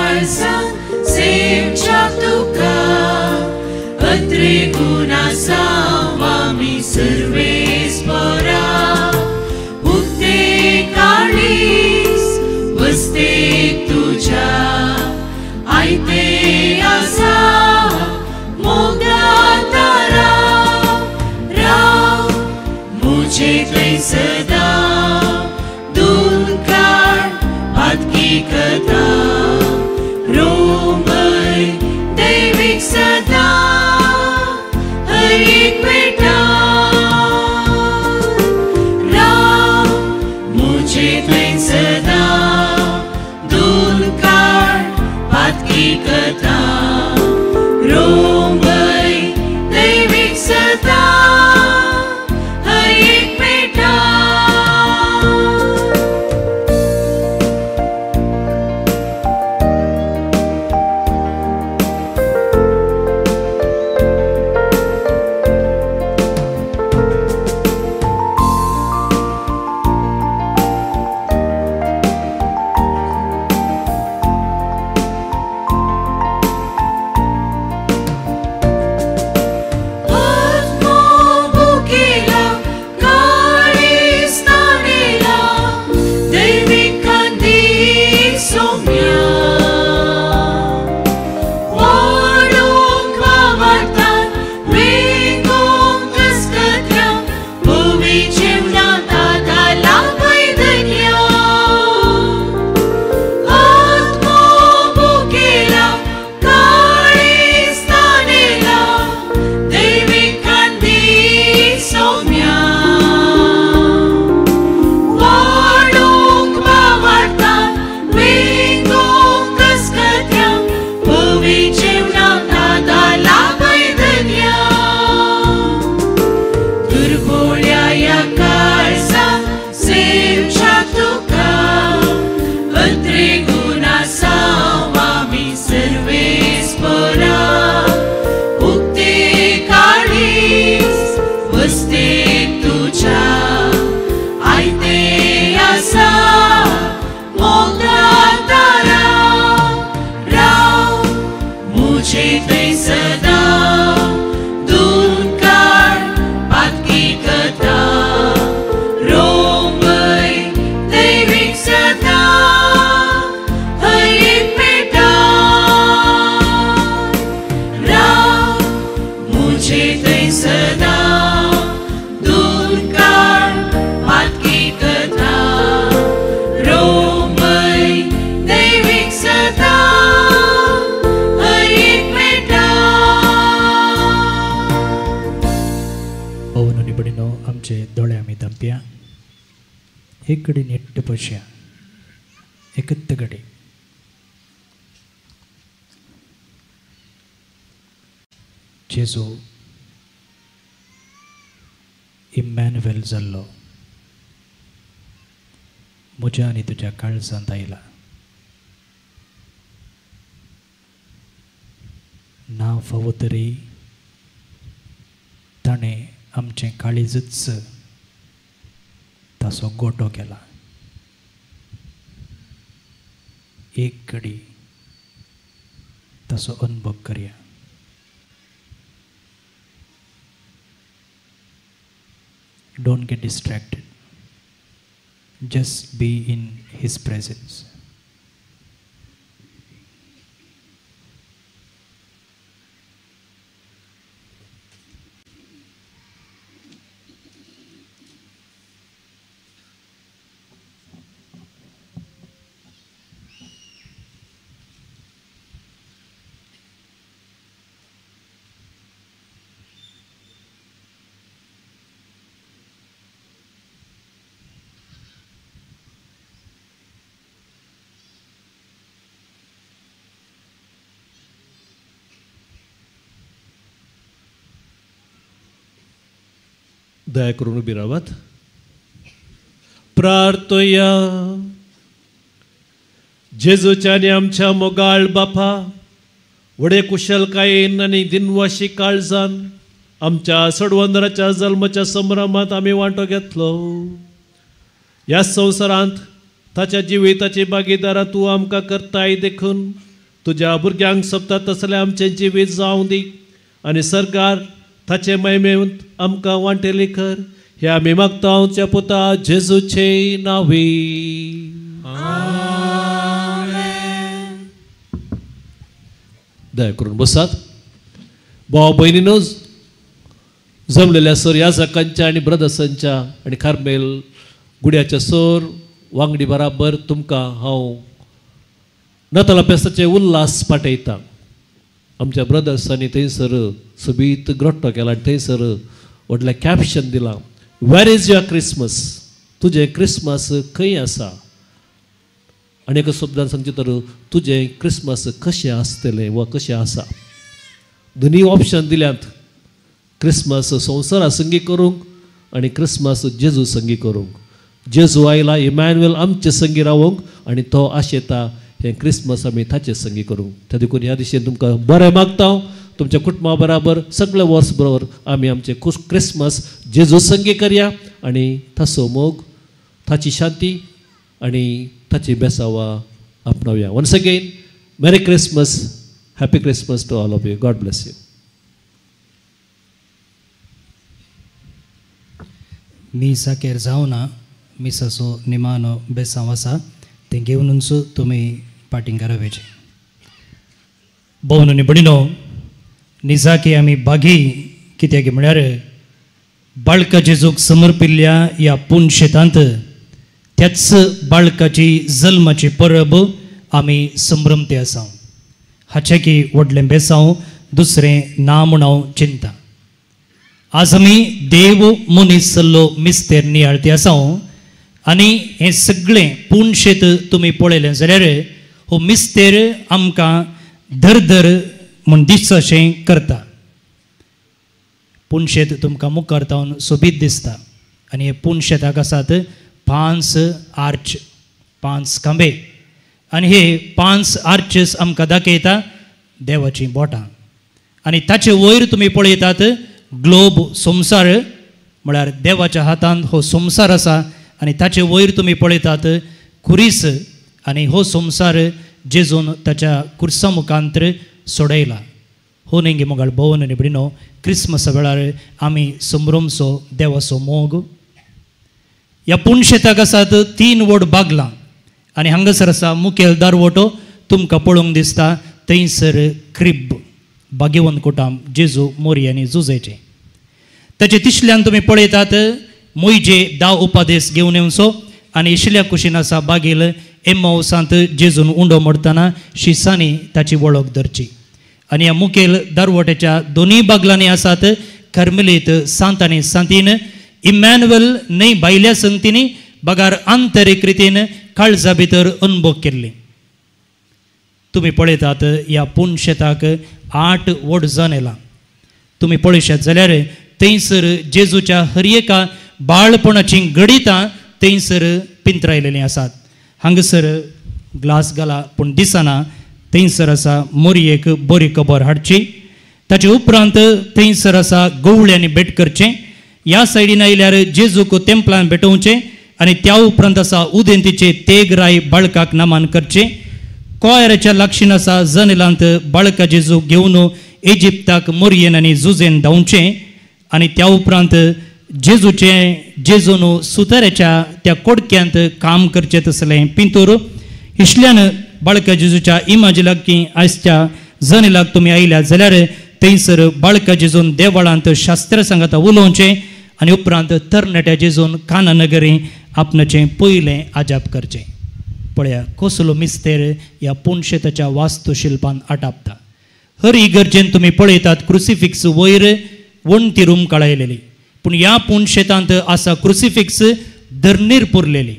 काळजांत सेवच्या तुका अत्रेगून आसांव आमी सर्वेस पोरा उक्ते काळीस वस्तेक तुज्या आयते आसा मोगात राव मुझे थंय सदां दूर काड पातकी कथा रोमय दैवीक सदां हर एक बेटा राव मुझे थंय सदां दूर काड पातकी कथा रोमय दैवीक सदां हर एक बेटा एक कडी नेट्ट पश्या एकत्त कडी जेजू इम्मॅन्युएल जाल्लो म्हज्या आनी तुज्या काळजांत आयला ना फावो तरी ताणें आमचें काळीजच ताचो गोटो केला एक घडी ताचो अनुभव करया don't get distracted just be in his presence दया करून उभी राहात. प्रार्थया. जेजूच्यानी आमच्या मोगाळ बापा वडे कुशलकायेन आनी दिनवाशी काळजान आमच्या सडवंदराच्या जल्माच्या संभ्रमात आम्ही वांटो घेतलो. ह्या संवसारांत ताच्या जिविताची भागीदारा तूं आमकां करताय देखून तुज्या भुरग्यांक सोबता तसले आमचे जिवीत जावं दी आनी सरकार ताचे महिमेंत आमकां वांटेली कर. हे आमी मागता तुज्या पुता जेजूचे नांवी. दया करून बसात. भाव भयणीनो, जमलेल्या सर याजकांच्या आनी ब्रदर्सांच्या आनी कार्मेल गुड्याच्या सर वांगडी बराबर तुमकां हांव नाताला फेस्ताचे उल्हास पाठयता. आमच्या ब्रदर्सांनी थंयसर सोबीत ग्रोट्टो केला आनी थंयसर व्हडलें कॅप्शन दिलां, वेर इज युअर क्रिसमस. तुजें क्रिसमस खंय आसा. आनी एका शब्दान सांगचें तर तुजें क्रिसमस कशें आसतलें वा कशें आसा. दोनी ऑप्शन दिल्यात, क्रिसमस संवसारा संगी करूंक आनी क्रिसमस जेजू संगी करूंक. जेजू आयला इमॅन्युएल आमचे संगी रावूंक आनी तो आशेता हें क्रिसमस आमी ताचे संगी करूंक. त्या देखून ह्या दिशेन तुमकां बरें मागता. तुमच्या कुटुंबा बराबर सगळे वर्स बरोबर आमी आमचे क्रिसमस जेजू संगी करया आनी ताचो मोग, ताची शांती आनी ताची बेसावा आपणावया. Once again merry Christmas, happy Christmas to all of you. God bless you. मिसाकेर जावना, मिसाचो निमानो बेसांव आसा तें घेवनूच तुमी पाटींग करावेचे. भोवन आनी भयणीनो, निजाकी आमी बागी कित्याक म्हळ्यार बाळका जेजूक समर्पिल्ल्या ह्या पुणशेतांत त्याच बाळकाची जल्माची परब आमी संभ्रमते आसा. हाचे की व्हडलें बेसांव दुसरें ना म्हूण हांव चिंता. आज आमी देव मनीस सल्लो मिस्तेर नियाळते आसा आनी हें सगळें पुणशेत तुमी पळयलें जाल्यार हो मिस्तेर आमकां धर म्हूण दिसता अशें करता. पुणशेत तुमकां मुखार तावन सोबीत दिसता आनी हे पुणशेताक आसात 5 आर्च, 5 खांबे आनी हे 5 आर्चेस आमकां दाखयता देवाचीं बोटां. आनी ताचे वयर तुमी पळयतात ग्लोब, संवसार म्हळ्यार देवाच्या हातांत हो संवसार आसा आनी ताचे वयर तुमी पळयतात खुरीस आनी हो संवसार जेजून ताच्या कुर्सा मुखांतर सोडयला. हो नेंगे मोगाळ भोवन आनी भयणीनो, क्रिसमसा वेळार आमी संभ्रमचो देवाचो मोग. ह्या पुणशेताक आसात 3 व्हड बागलां आनी हांगासर आसा मुखेल दारवटो तुमकां पळोवंक दिसता. थंयसर क्रिब, भाग्यवंत कुटाम जेजू मोरी आनी जुजेचे. ताचे तिसल्यान तुमी पळयतात मोयजे 10 उपादेश घेवन येवचो आनी इशल्या कुशीन आसा बागेल एम्माउसांत जेजून उंडो मोडटना शिसांनी ताची वळख धरची. आनी ह्या मुखेल दारवट्याच्या दोनी बागलांनी आसात कार्मेलीत सांत आनी सांतीन इमॅन्युएल न्हय भायल्या संगतींनी बगार आंतरीक रितीन काळजा भितर अनुभव केल्ली. तुमी पळयतात ह्या पुणशेताक 8 व्हड जन येला. तुमी पळयशात जाल्यार थंयसर जेजूच्या हर एका बाळपणाची गणितां थंयसर पिंतरायलेलीं आसात. हांगासर ग्लास घाला पूण दिसना. थंयसर आसा मोरयेक बरी खबर हाडची. ताचे उपरांत थंयसर आसा गवळ्यांनी भेट करचें. ह्या सायडीन आयल्यार जेजूक तेंपलान भेटोवचें आनी त्या उपरांत आसा उदेंतीचे तेगराय बाळकाक नमन करचें. कोयराच्या लागशीन आसा जनेलांत बाळका जेजू घेवन इजिप्ताक मोरयेन आनी जुजेन धांवचें आनी त्या उपरांत जेजून सुताऱ्याच्या त्या कोडक्यांत काम करचें तसलें पिंतूर. इशल्यान बाळका जेजूच्या इमाजी लागीं आयजच्या जनेलाक तुमी आयल्यात जाल्यार थंयसर बाळका जेजून देवळांत शास्त्र सांगता उलोवचें आनी उपरांत तरणाट्या जेजून काना नगरी आपणाचें पयलें आजाप करचें. पळया कसलो मिस्तेर ह्या पुणशेताच्या वास्तुशिल्पान आटापता. हर इगर्जेन तुमी पळयतात क्रुसिफिक्स वयर वणटी रूम काळयलेली पूण ह्या पुणशेतांत आसा क्रुसिफिक्स धरणीर पुरलेली.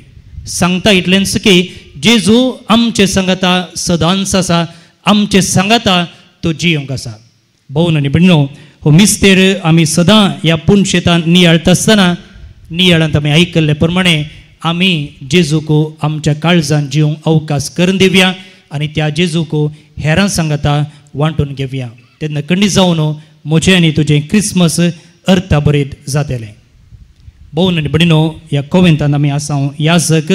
सांगता इतलेंच की जेजू आमचे सांगता सदांच आसा, आमचे सांगता तो जियोंक आसा. भोवन आनी भयणीनो, हो मिस्तेर आमी सदां ह्या पुणशेतान नियाळता आसतना नियाळांत आमी आयकल्ले प्रमाणे आमी जेजूक आमच्या काळजान जिवंक अवकाश करून दिवया आनी त्या जेजूक हेरां सांगता वांटून घेवया. तेन्ना खंडी जावन म्हजें आनी तुजें क्रिसमस अर्थाभरीत जातलें. भोवन आनी भयणीनो, ह्या कोविंतान आमी आसा याजक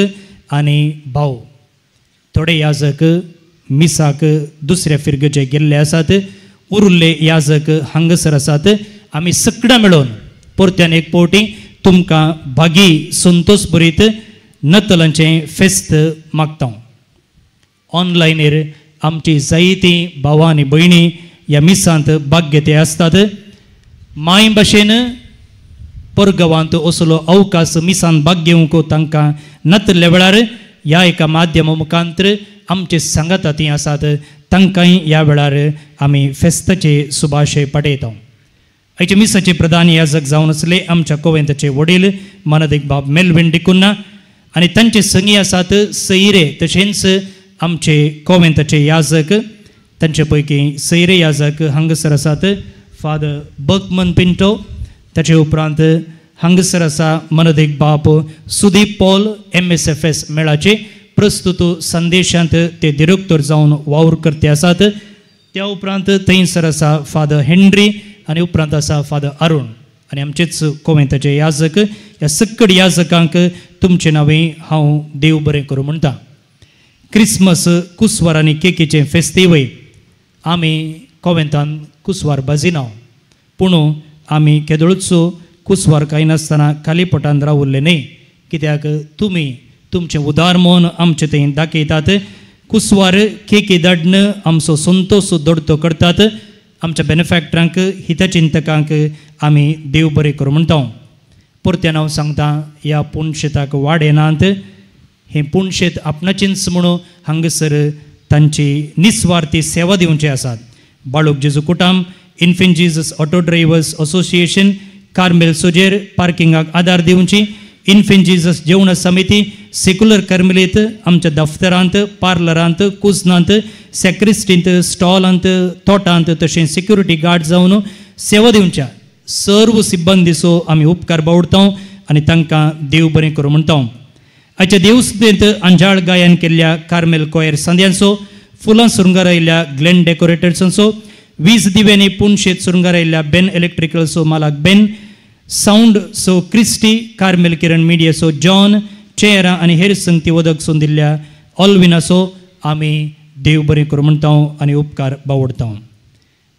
आनी भाव. थोडे याजक मिसाक दुसऱ्या फिरगेचे गेल्ले आसात. उरिल्ले याजक हांगसर आसात. आमी सगळां मेळून परत्यान एक पावटी तुमकां भागी संतोष भरीत नतलांचें फेस्त मागता. ऑनलायनीर आमची जायतीं भावां आनी भयणी ह्या मिसांत भाग घेते आसतात. माय भाशेन परगांवांत असलो अवकाश मिसान भाग घेवंक तांकां नतले वेळार ह्या एका माध्यमा मुखांतर आमचे सांगाताती आसात तांकांय ह्या वेळार आमी फेस्ताचे सुभाशय पाठयता. आयचे मिसाचे प्रधान याजक जावन आसले आमच्या कोवेंताचे वडील मानदेक बाब मेल्विन डिकुन्ना आनी तांचे संगी आसात सैरे तशेंच आमचे कोवेंताचे याजक. तांचे पैकी सैरे याजक हांगसर आसात फादर बर्कमन पिंटो. ताचे उपरांत हांगसर आसा मनदेक बाप सुदीप पॉल MSFS मेळाचे प्रस्तुत संदेशांत ते डिरेक्टर जावन वावर करते आसात. त्या उपरांत थंयसर आसा फादर हेनरी आनी उपरांत आसा फादर अरुण आनी आमचेच कोवेंताचे याजक. ह्या सकड याजकांक तुमचे नांवे हांव देव बरें करूं म्हणटा. क्रिसमस कुसवार आनी केकीचें फेस्तिवय आमी कोवेंतान कुसवार बाजिना पूण आमी केदळूच कुसवार कांय नासतना खाली पोटान रावुल्ले न्ही. कित्याक तुमी तुमचें उदार मन आमचे थंय दाखयतात. कुसवार केकी धाडन आमचो संतोष दडतो करतात. आमच्या बेनिफॅक्टरांक हितचिंतकांक आमी देव बरें करूं म्हणटा. परत्यान हांव सांगता ह्या पुणशेताक वाड येनात. हें पुणशेत आपणाचेंच म्हणून हांगसर तांची निस्वार्थी सेवा दिवचे आसात. बाळूक जेजू कुटाम, infant Jesus auto drivers association, Carmel सोजेर पार्किंगाक आदार दिवची, इन्फेंट जीजस जेवण समिती, सेक्युलर कर्मेलीत आमच्या दफ्तरांत, पार्लरांत, कुजनांत, सॅक्रिस्टींत, स्टॉलांत, तोटांत तशेंच सिक्युरिटी गार्ड जावन सेवा दिवच्या सर्व सिब्बंदीचो आमी उपकार बावडटा आनी तांकां देव बरें करूं म्हणटा. आयच्या देवसभेंत अंजाळ गायन केल्ल्या कार्मेल कोयर सांद्यांचो, फुलां सुरंगार आयिल्ल्या ग्लेन डेकोरेटर्सांचो, वीज दिव्यांनी पुणशेत सुरंगार आयिल्ल्या बेन इलेक्ट्रिकल्सो मालक बेन, साऊंड सो क्रिस्टी, कार्मेल किरण मिडियाचो जॉन, चेयरां आनी हेर संगती वदक सोन दिल्ल्या ऑल्विनाचो आमी देव बरें करूं म्हणटा आनी उपकार बावडटा.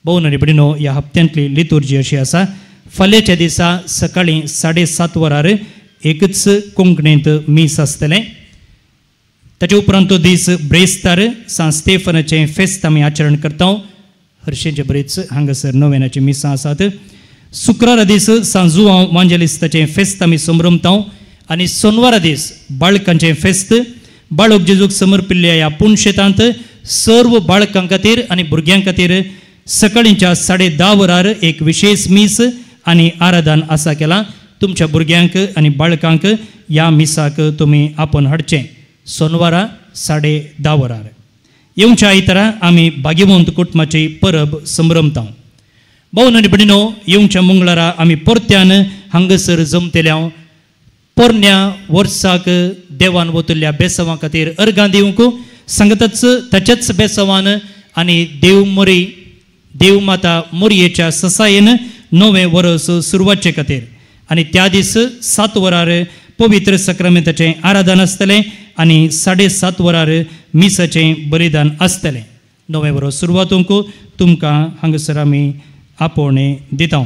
भोवन आनी भयणीनो, ह्या हप्त्यांतली लितुर्जी अशी आसा. फाल्यांच्या दिसा सकाळीं 7:30 वरार एकच कोंकणींत मीस आसतलें. ताचे उपरांत तो दीस ब्रेस्तार सान स्टेफनाचें फेस्त आमी आचरण करता. हरशेंचे बरेच हांगासर नोवेनाची मिसां आसात. शुक्रारा दीस सांजुआंव वांजेलिस्ताचें फेस्त आमी संभ्रमता आनी सोनवारा दीस बाळकांचें फेस्त. बाळक जेजूक समर्पिल्ल्या ह्या पुणशेतांत सर्व बाळकां खातीर आनी भुरग्यां खातीर सकाळींच्या 10:30 वरार एक विशेष मीस आनी आराधन आसा केलां. तुमच्या भुरग्यांक आनी बाळकांक ह्या मिसाक तुमी आपोवन हाडचें. सोनवारा 10:30 वरार. येवच्या आयतारा आमी भाग्यवंत कुटुंबाची परब संभ्रमता. भोवन आनी भयणीनो, येवच्या मंगळारा आमी परत्यान हांगसर जमतेल्या पोरण्या वर्साक देवान वतल्ल्या बेसवां खातीर अर्गां दिवंक सांगताच ताच्याच बेसवान आनी देव माता मोरयेच्या ससायेन नवें वर्स सुरवातचे खातीर आनी त्या दीस 7 वरार पवित्र सक्रामेंताचें आराधन आसतलें आनी 7:30 वरार मिसाचें बलिदान आसतलें. नवें वर्स सुरवातूंक तुमकां हांगसर आमी आपोवणें दिता.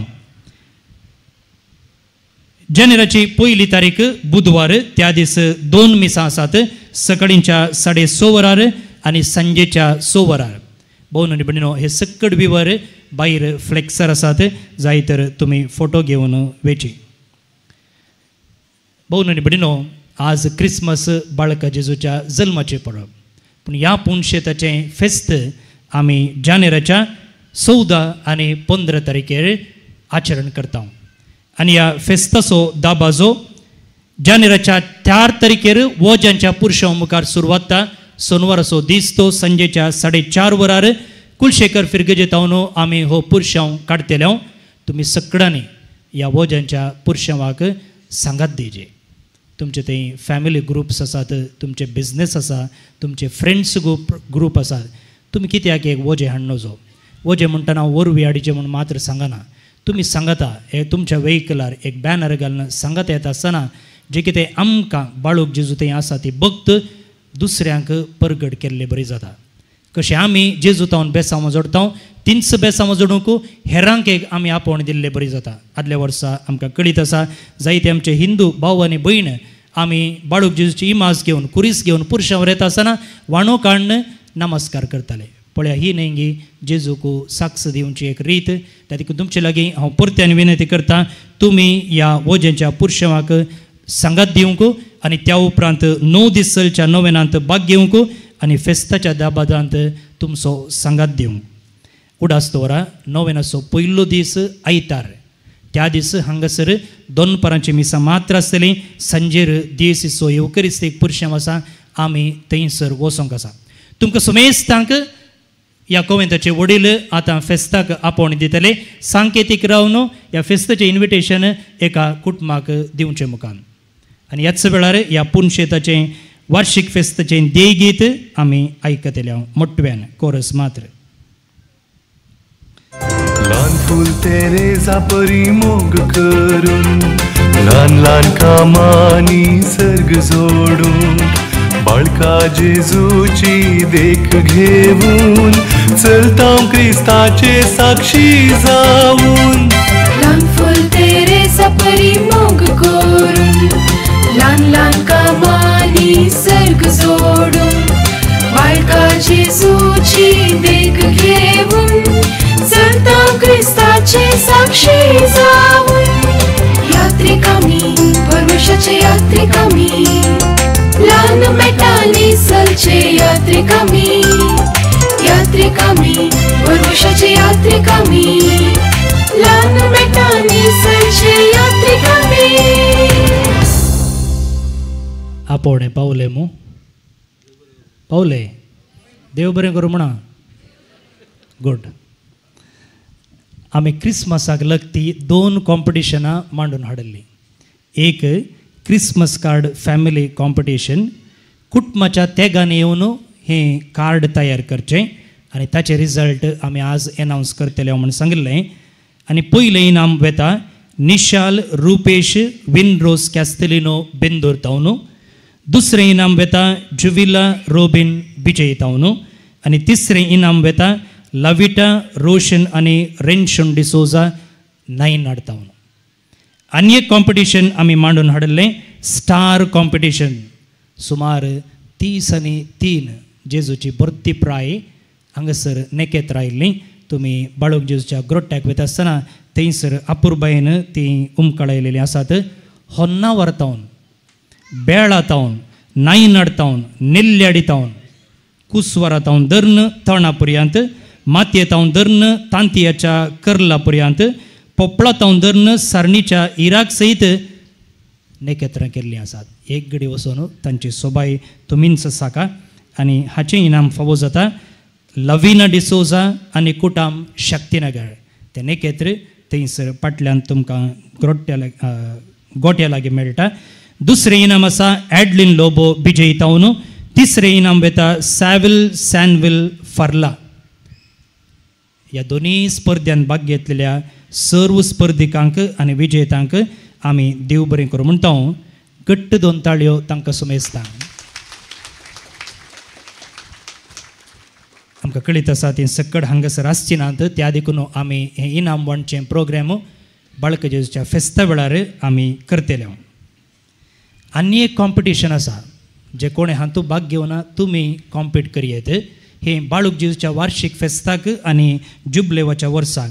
जानेराची 1 तारीख बुधवार, त्या दीस 2 मिसां आसात. सकाळींच्या 6:30 वरार आनी सांजेच्या 6 वरार. भोवन आनी भयणीनो, हे सकड विवर भायर फ्लेक्सर आसात, जाय तर तुमी फोटो घेवन वेची. भोवन आनी भयणीनो, आज क्रिसमस बाळका जेजूच्या जल्माचें परब. पूण ह्या पुणशेताचें फेस्त आमी जानेराच्या 14 आनी 15 तारखेर आचरण करता. आनी ह्या फेस्ताचो दाबाजो जानेराच्या 4 तारखेर वोजांच्या पुरशां मुखार सुरवात जाता. सोनवाराचो दीस तो सांजेच्या 4:30 वरार कुलशेखर फिरगेजे तावन आमी हो पुरशांव काडटले. तुमी सगळ्यांनी ह्या वोजांच्या पुरशांवाक सांगात दिजे. तुमचे थंय फॅमिली ग्रुप्स आसात, तुमचे बिझनेस आसा, तुमचे फ्रेंड्स ग्रूप आसात. तुमी कित्याक एक वोजे हाडनोजो. वोजे म्हणटना वरवीं हाडीचे म्हणून मात्र सांगना. तुमी सांगता हे तुमच्या वेहिकलार एक बॅनर घालून सांगता येता आसतना जे कितें आमकां बाळूक जेजू थंय आसा ती भक्त दुसऱ्यांक परगट केल्ले बरी जाता. कशें आमी जेजू तावन बेसांव जोडता तिंच बेसांव जोडूंक हेरांक एक आमी आपोवण दिल्ले बरी जाता. आदल्या वर्सा आमकां कळीत आसा जायते आमचे हिंदू भाव आनी भयण आमी बाळूक जेजूची इमाज घेवन कुरीस घेवन पुरुशांवर येता आसतना वाणो काडून नमस्कार करताले. पळया ही नेंगी जेजूक साक्ष दिवची एक रीत. त्या देखून तुमचे लागीं हांव परत्यान विनंती करता तुमी ह्या वोजेंच्या पुरुशांक सांगात दिवंक आनी त्या उपरांत 9 दीस चलच्या नोवेनांत भाग घेवंक आनी फेस्ताच्या दाबादांत तुमचो सांगात दिवंक. उडास्तोरा नोवेनाचो पयलो दीस आयतार. त्या दीस हांगासर 2 परांची मिसां मात्र आसतलीं. सांजेर दियेसीचो येवकरिस्तीक पुरुशां आसा आमी थंयसर वचोंक आसा. तुमकां सुमेस्तांक ह्या कोवेंताचे वडील आतां फेस्ताक आपोवण दितले. सांकेतीक रावन ह्या फेस्ताचें इन्विटेशन एका कुटुंबाक दिवचें मुखार. आनी ह्याच वेळार ह्या पुनशेताचें वार्षिक फेस्ताचें देगीत आमी आयकतले. मोठव्यान कोरस मात्र. ल्हान फूल तेरे जापरी मोग करून ल्हान ल्हान कामांनी सर्ग जोडून बाळका जेजूची देख घेवून चलता क्रिस्ताचे साक्षी जावून. ल्हान फूल तेरे जापरी मोग करून ल्हान ल्हान कामांनी सर्ग जोडून बाळका जेजूची देख घेवून चलता क्रिस्ताचे साक्षी जावून. यात्रिकामी परमेशाचे यात्रिकामी ल्हान मेटांनी चलचे यात्रिकामी यात्रिकामी परमेशाचे यात्रिकामी ल्हान मेटांनी चलचे यात्रिकामी. आपोवणे पावले मू पावले देव बरें करूं म्हणा. गुड. आमी क्रिसमसाक लागती 2 कॉम्पिटिशनां मांडून हाडली. एक क्रिसमस कार्ड फॅमिली कॉम्पिटिशन. कुटुंबाच्या तेगान येवन हें कार्ड तयार करचें आनी ताचे रिजल्ट आमी आज एनावन्स करतले म्हूण सांगिल्लें. आनी पयलें इनाम वेता निशाल रुपेश विनरोस कॅस्तेलिनो बेंदूर तावन. दुसरें इनाम वेता जुविला रोबिन बिजय तावन. आनी तिसरें इनाम वेता लविटा रोशन आनी रेनशोन डिसोजा नायनाड तावन. आनी एक कॉम्पिटिशन आमी मांडून हाडलें स्टार कॉम्पिटिशन. सुमार 30 आनी 3 जेजूची बर्ती प्राय हांगासर नेकेत रायिल्लीं. तुमी बाळूक जेजूच्या ग्रोट्ट्याक वयता आसतना थंयसर अपुर्बायेन तीं उमकळायलेलीं आसात. होन्नावर तावन बेळा तावन नायनाड तावन नेल्ल्याडी तावन कुसवारा तावन धर्न तणा पर्यंत मातये तावन धर्न तांतयाच्या कर्ला पर्यंत पोपळा तावन धर्न सारणीच्या इराक सयत नेकेत्रां केल्लीं आसात. एक घडी वचून तांची सोबाय तुमीच साका. आनी हाचें इनाम फावो जाता लविना डिसोजा आनी कुटाम शक्तीनगर. ते नेकेत्र थंयसर फाटल्यान तुमकां गोट्या लागीं मेळटा. दुसरें इनाम आसा एडलिन लोबो बिजय तावन. तिसरें इनाम वेता सॅविल सॅनविल फर्ला. ह्या दोनी स्पर्धांत भाग घेतलेल्या सर्व स्पर्धिकांक आनी विजेत्यांक आमी देव बरें करूं म्हणटा. घट्ट 2 ताळयो तांकां सुमेस्ता. आमकां कळीत आसा ती सकड हांगासर आसची नात. त्या देखून आमी हें इनाम वांटचें प्रोग्राम बाळक जेजूच्या फेस्ता वेळार आमी करतले. आनी एक कॉम्पिटिशन आसा जे कोणे हातूंत भाग घेवना तुमी कॉम्पीट करयेत. हें बाळूक जेजूच्या वार्षिक फेस्ताक आनी जुबलेवाच्या वर्साक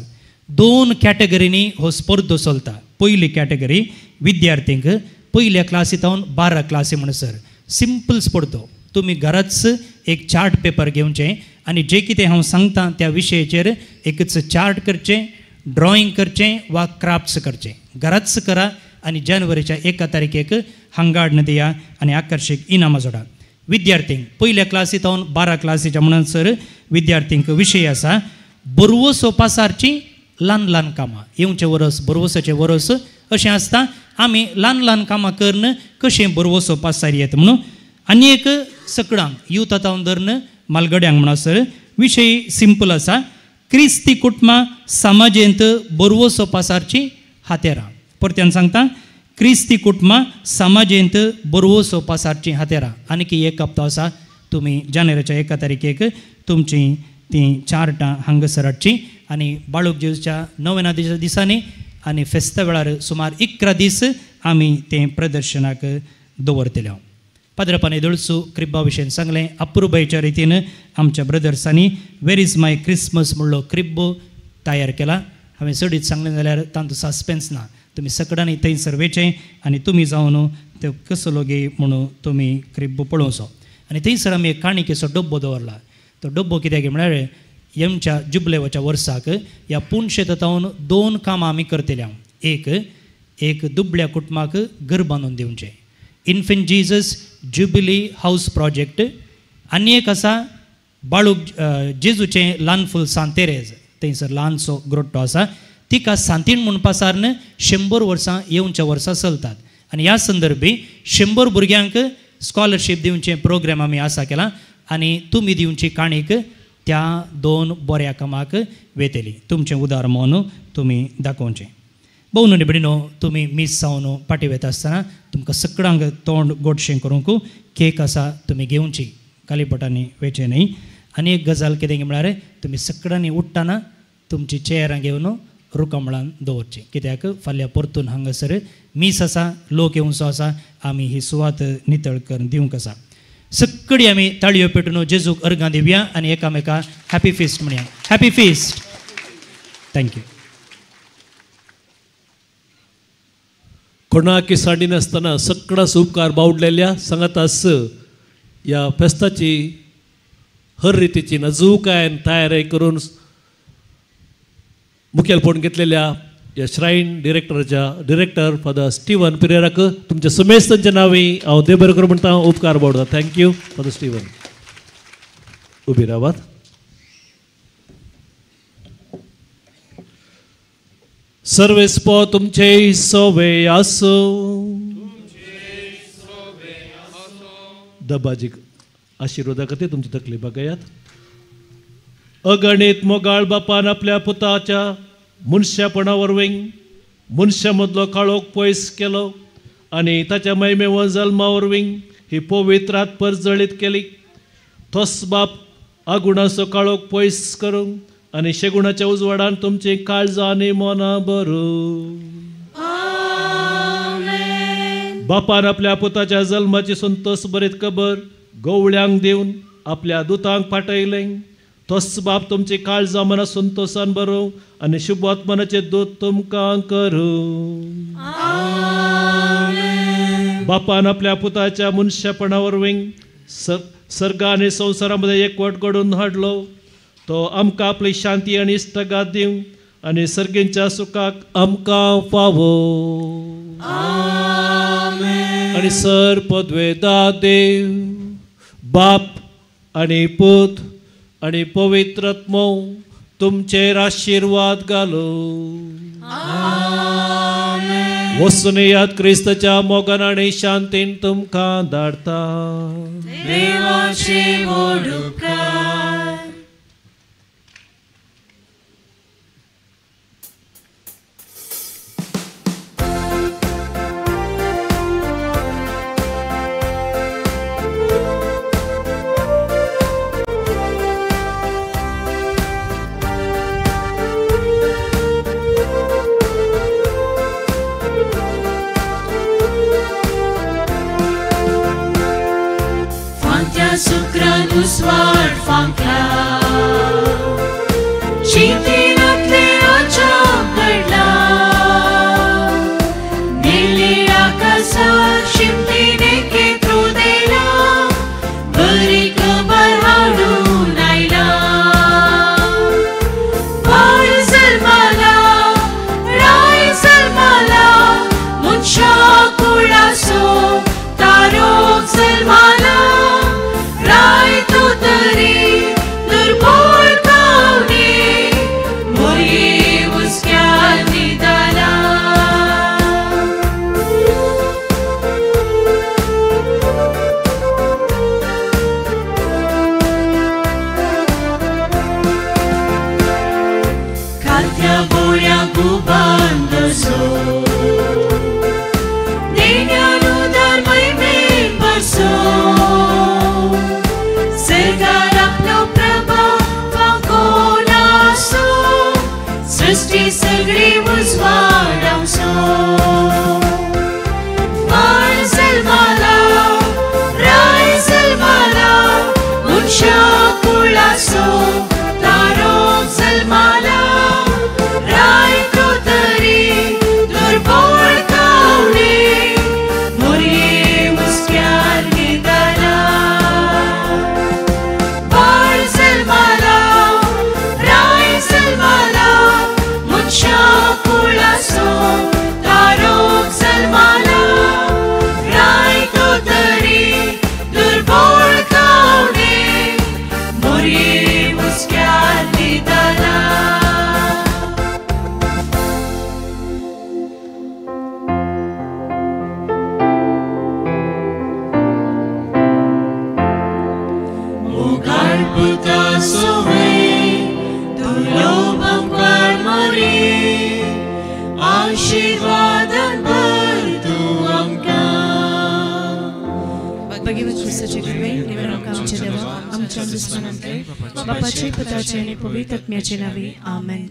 2 कॅटेगरींनी हो स्पर्धो चलता. पयली कॅटेगरी विद्यार्थींक पयल्या क्लासी तावन 12 क्लासी म्हणसर सिंपल स्पर्धो. तुमी घराच एक चार्ट पेपर घेवचें आनी जे कितें हांव सांगता त्या विशयाचेर एकच चार्ट करचें, ड्रॉईंग करचें वा क्राफ्ट्स करचें. घराच करा आनी जानेवारीच्या 1 तारखेक हांगा हाडून दिया आनी आकर्षक इनामां जोडा. विद्यार्थींक पयल्या क्लासी तावन 12 क्लासीच्या म्हणसर विद्यार्थींक विशय आसा बरवसो पासारचीं ल्हान ल्हान कामां. येवचें वरस बरवसाचें वरस अशें आसता. आमी ल्हान ल्हान कामां करून कशें बरवसो पासार येत म्हणून. आनी एक सकडांक यूथ तावन धरून मालगड्यांक म्हणसर विशय सिंपल आसा क्रिस्ती कुटुंबां समाजेंत बरवसो पासारचीं हातेरां. परत्यान सांगता क्रिस्ती कुटुंबां समाजेंत बरवसो पासारचीं हातेरां. आनी एक हप्तो आसा तुमी जानेवारीच्या 1 तारखेक तुमची ती चार्टां हांगासर हाडची आनी बाळूक जेजूच्या 9व्या दिसांनी आनी फेस्ता वेळार सुमार 11 दीस आमी तें प्रदर्शनाक दवरतले. पाद्रपाने दळसू क्रिब्बा विशयी सांगलें. अप्रुबायेच्या रितीन आमच्या ब्रदर्सांनी वेर इज माय क्रिसमस म्हणलो क्रिब्बो तयार केला. हांवें चडीत सांगलें जाल्यार तांचो सस्पेन्स ना. तुमी सकडांनी थंयसर वेचें आनी तुमी जावन तो कसलो घे म्हणून तुमी क्रिब्बो पळोवचो. आनी थंयसर आमी एक काणिकेचो डब्बो दवरला. तो डब्बो कित्याक म्हळ्यार येमच्या जुबलेवाच्या वर्साक ह्या पुणशे ततावन 2 कामां आमी करतल्या. एक दुबळ्या कुटुंबाक घर बांदून दिवचें, infant Jesus jubilee house project. आनी एक आसा बाळूक जेजूचें ल्हान फूल सांतेरेज. थंयसर ल्हानसो ग्रोट्टो आसा. तिका सांतीण म्हणपा सारन 100 वर्सां येवच्या वर्सां चलतात. आनी ह्या संदर्भी 100 भुरग्यांक स्कॉलरशीप दिवचें प्रोग्राम आमी आसा केला. आनी तुमी दिवची काणीक त्या 2 बऱ्या कामाक वेतेली. तुमचें उदार म्हणून तुमी दाखोवचें. भोव न्हू निबडिनो, तुमी मीस जावन पाटी वेता आसतना तुमकां सकडांक तोंड गोडशें करूंक केक आसा तुमी घेवची, कालीपटांनी वेचें न्ही. आनी एक गजाल कितें म्हळ्यार तुमी सकडांनी उठ्ठाना तुमची चेअरां घेवन रुकामळान दवरची. कित्याक फाल्यां परतून हांगासर मीस आसा, लोक येवचो आसा. आमी ही सुवात नितळ करून दिवंक आसा. सक्कडी आमी ताळयो पेटून जेजूक अर्गां दिवया आनी एकामेका हॅपी फिस्ट म्हणया. Happy feast. थँक्यू. कोणाक साडी नासतना सकड़ा उपकार बावडलेल्या सांगातास ह्या फेस्ताची हर रितीची नजूकायन तयारी करून मुखेलपण घेतलेल्या ह्या श्राईन डिरेक्टर फादर स्टीवन पिरेराक तुमच्या समेस्तांच्या नावी हांव देव बरें करूं म्हणटा, उपकार बावडटा. Thank you father Steven. उबी रावात. सर्वेस्पो तुमचे सोवे आसो. दबाजी आशिर्वादा खातीर तुमची तकली बगयात. अगणित मोगाळ बापान आपल्या पुताच्या मनशापणा वरवीं मनशा मदलो काळोख पयस केलो आनी ताच्या महिमेवर जल्मा वरवीं ही पवित्र आत्मा जळीत केली. तोच बाप आगुणाचो काळोख पयस करूंक आनी शेगुणाच्या उजवाडान तुमची काळजां आनी मनां भरूं. बापान आपल्या पुताच्या जल्माची संतोष बरीत खबर गवळ्यांक दिवन आपल्या दुतांक पाठयलें. तोच बाप तुमची काळजां मनां संतोषान भरूं आनी शुभात्मनाचे दूत तुमकां करूं. बापान आपल्या पुताच्या मनशापणा वरवीं सर्गा आनी संवसारामध्ये एकवट घडून हाडलो. तो आमकां आपली शांती आनी इश्टगात दिवं आनी सर्गेंच्या सुखाक आमकां फावो. आनी सर पदवेदा देव बाप आनी पूत आनी पवित्र आत्मो तुमचेर आशिर्वाद घालो. वचून याद क्रिस्ताच्या मोगान आनी शांतीन तुमकां धाडटा. देवाचे मोडुकार. Sucranus var fankla Cintinatले rocha घडला निळ्या आकाशा शिमतीने केतरू देला बरी खबर हाडून आयला वाय सलमाला राय सलमाला मुनशा कुळासो तारो सलमाला राय तो तरी दुर्बळ कावने मोये उसक्याल निदाला खात्या बोळ्या गुबान दसो देण्यानु धर्मय मेन बसो पुता सोवे तुलो बंकार मरी आशीर्वादन भर तू आमकां भगवत क्रिस्ताचे कृपे निवडणूक आमच्या देवा आमच्या दुश्मनांतले बापाचे पुताचे आणि पवित्र आत्म्याचे नावे आमेन.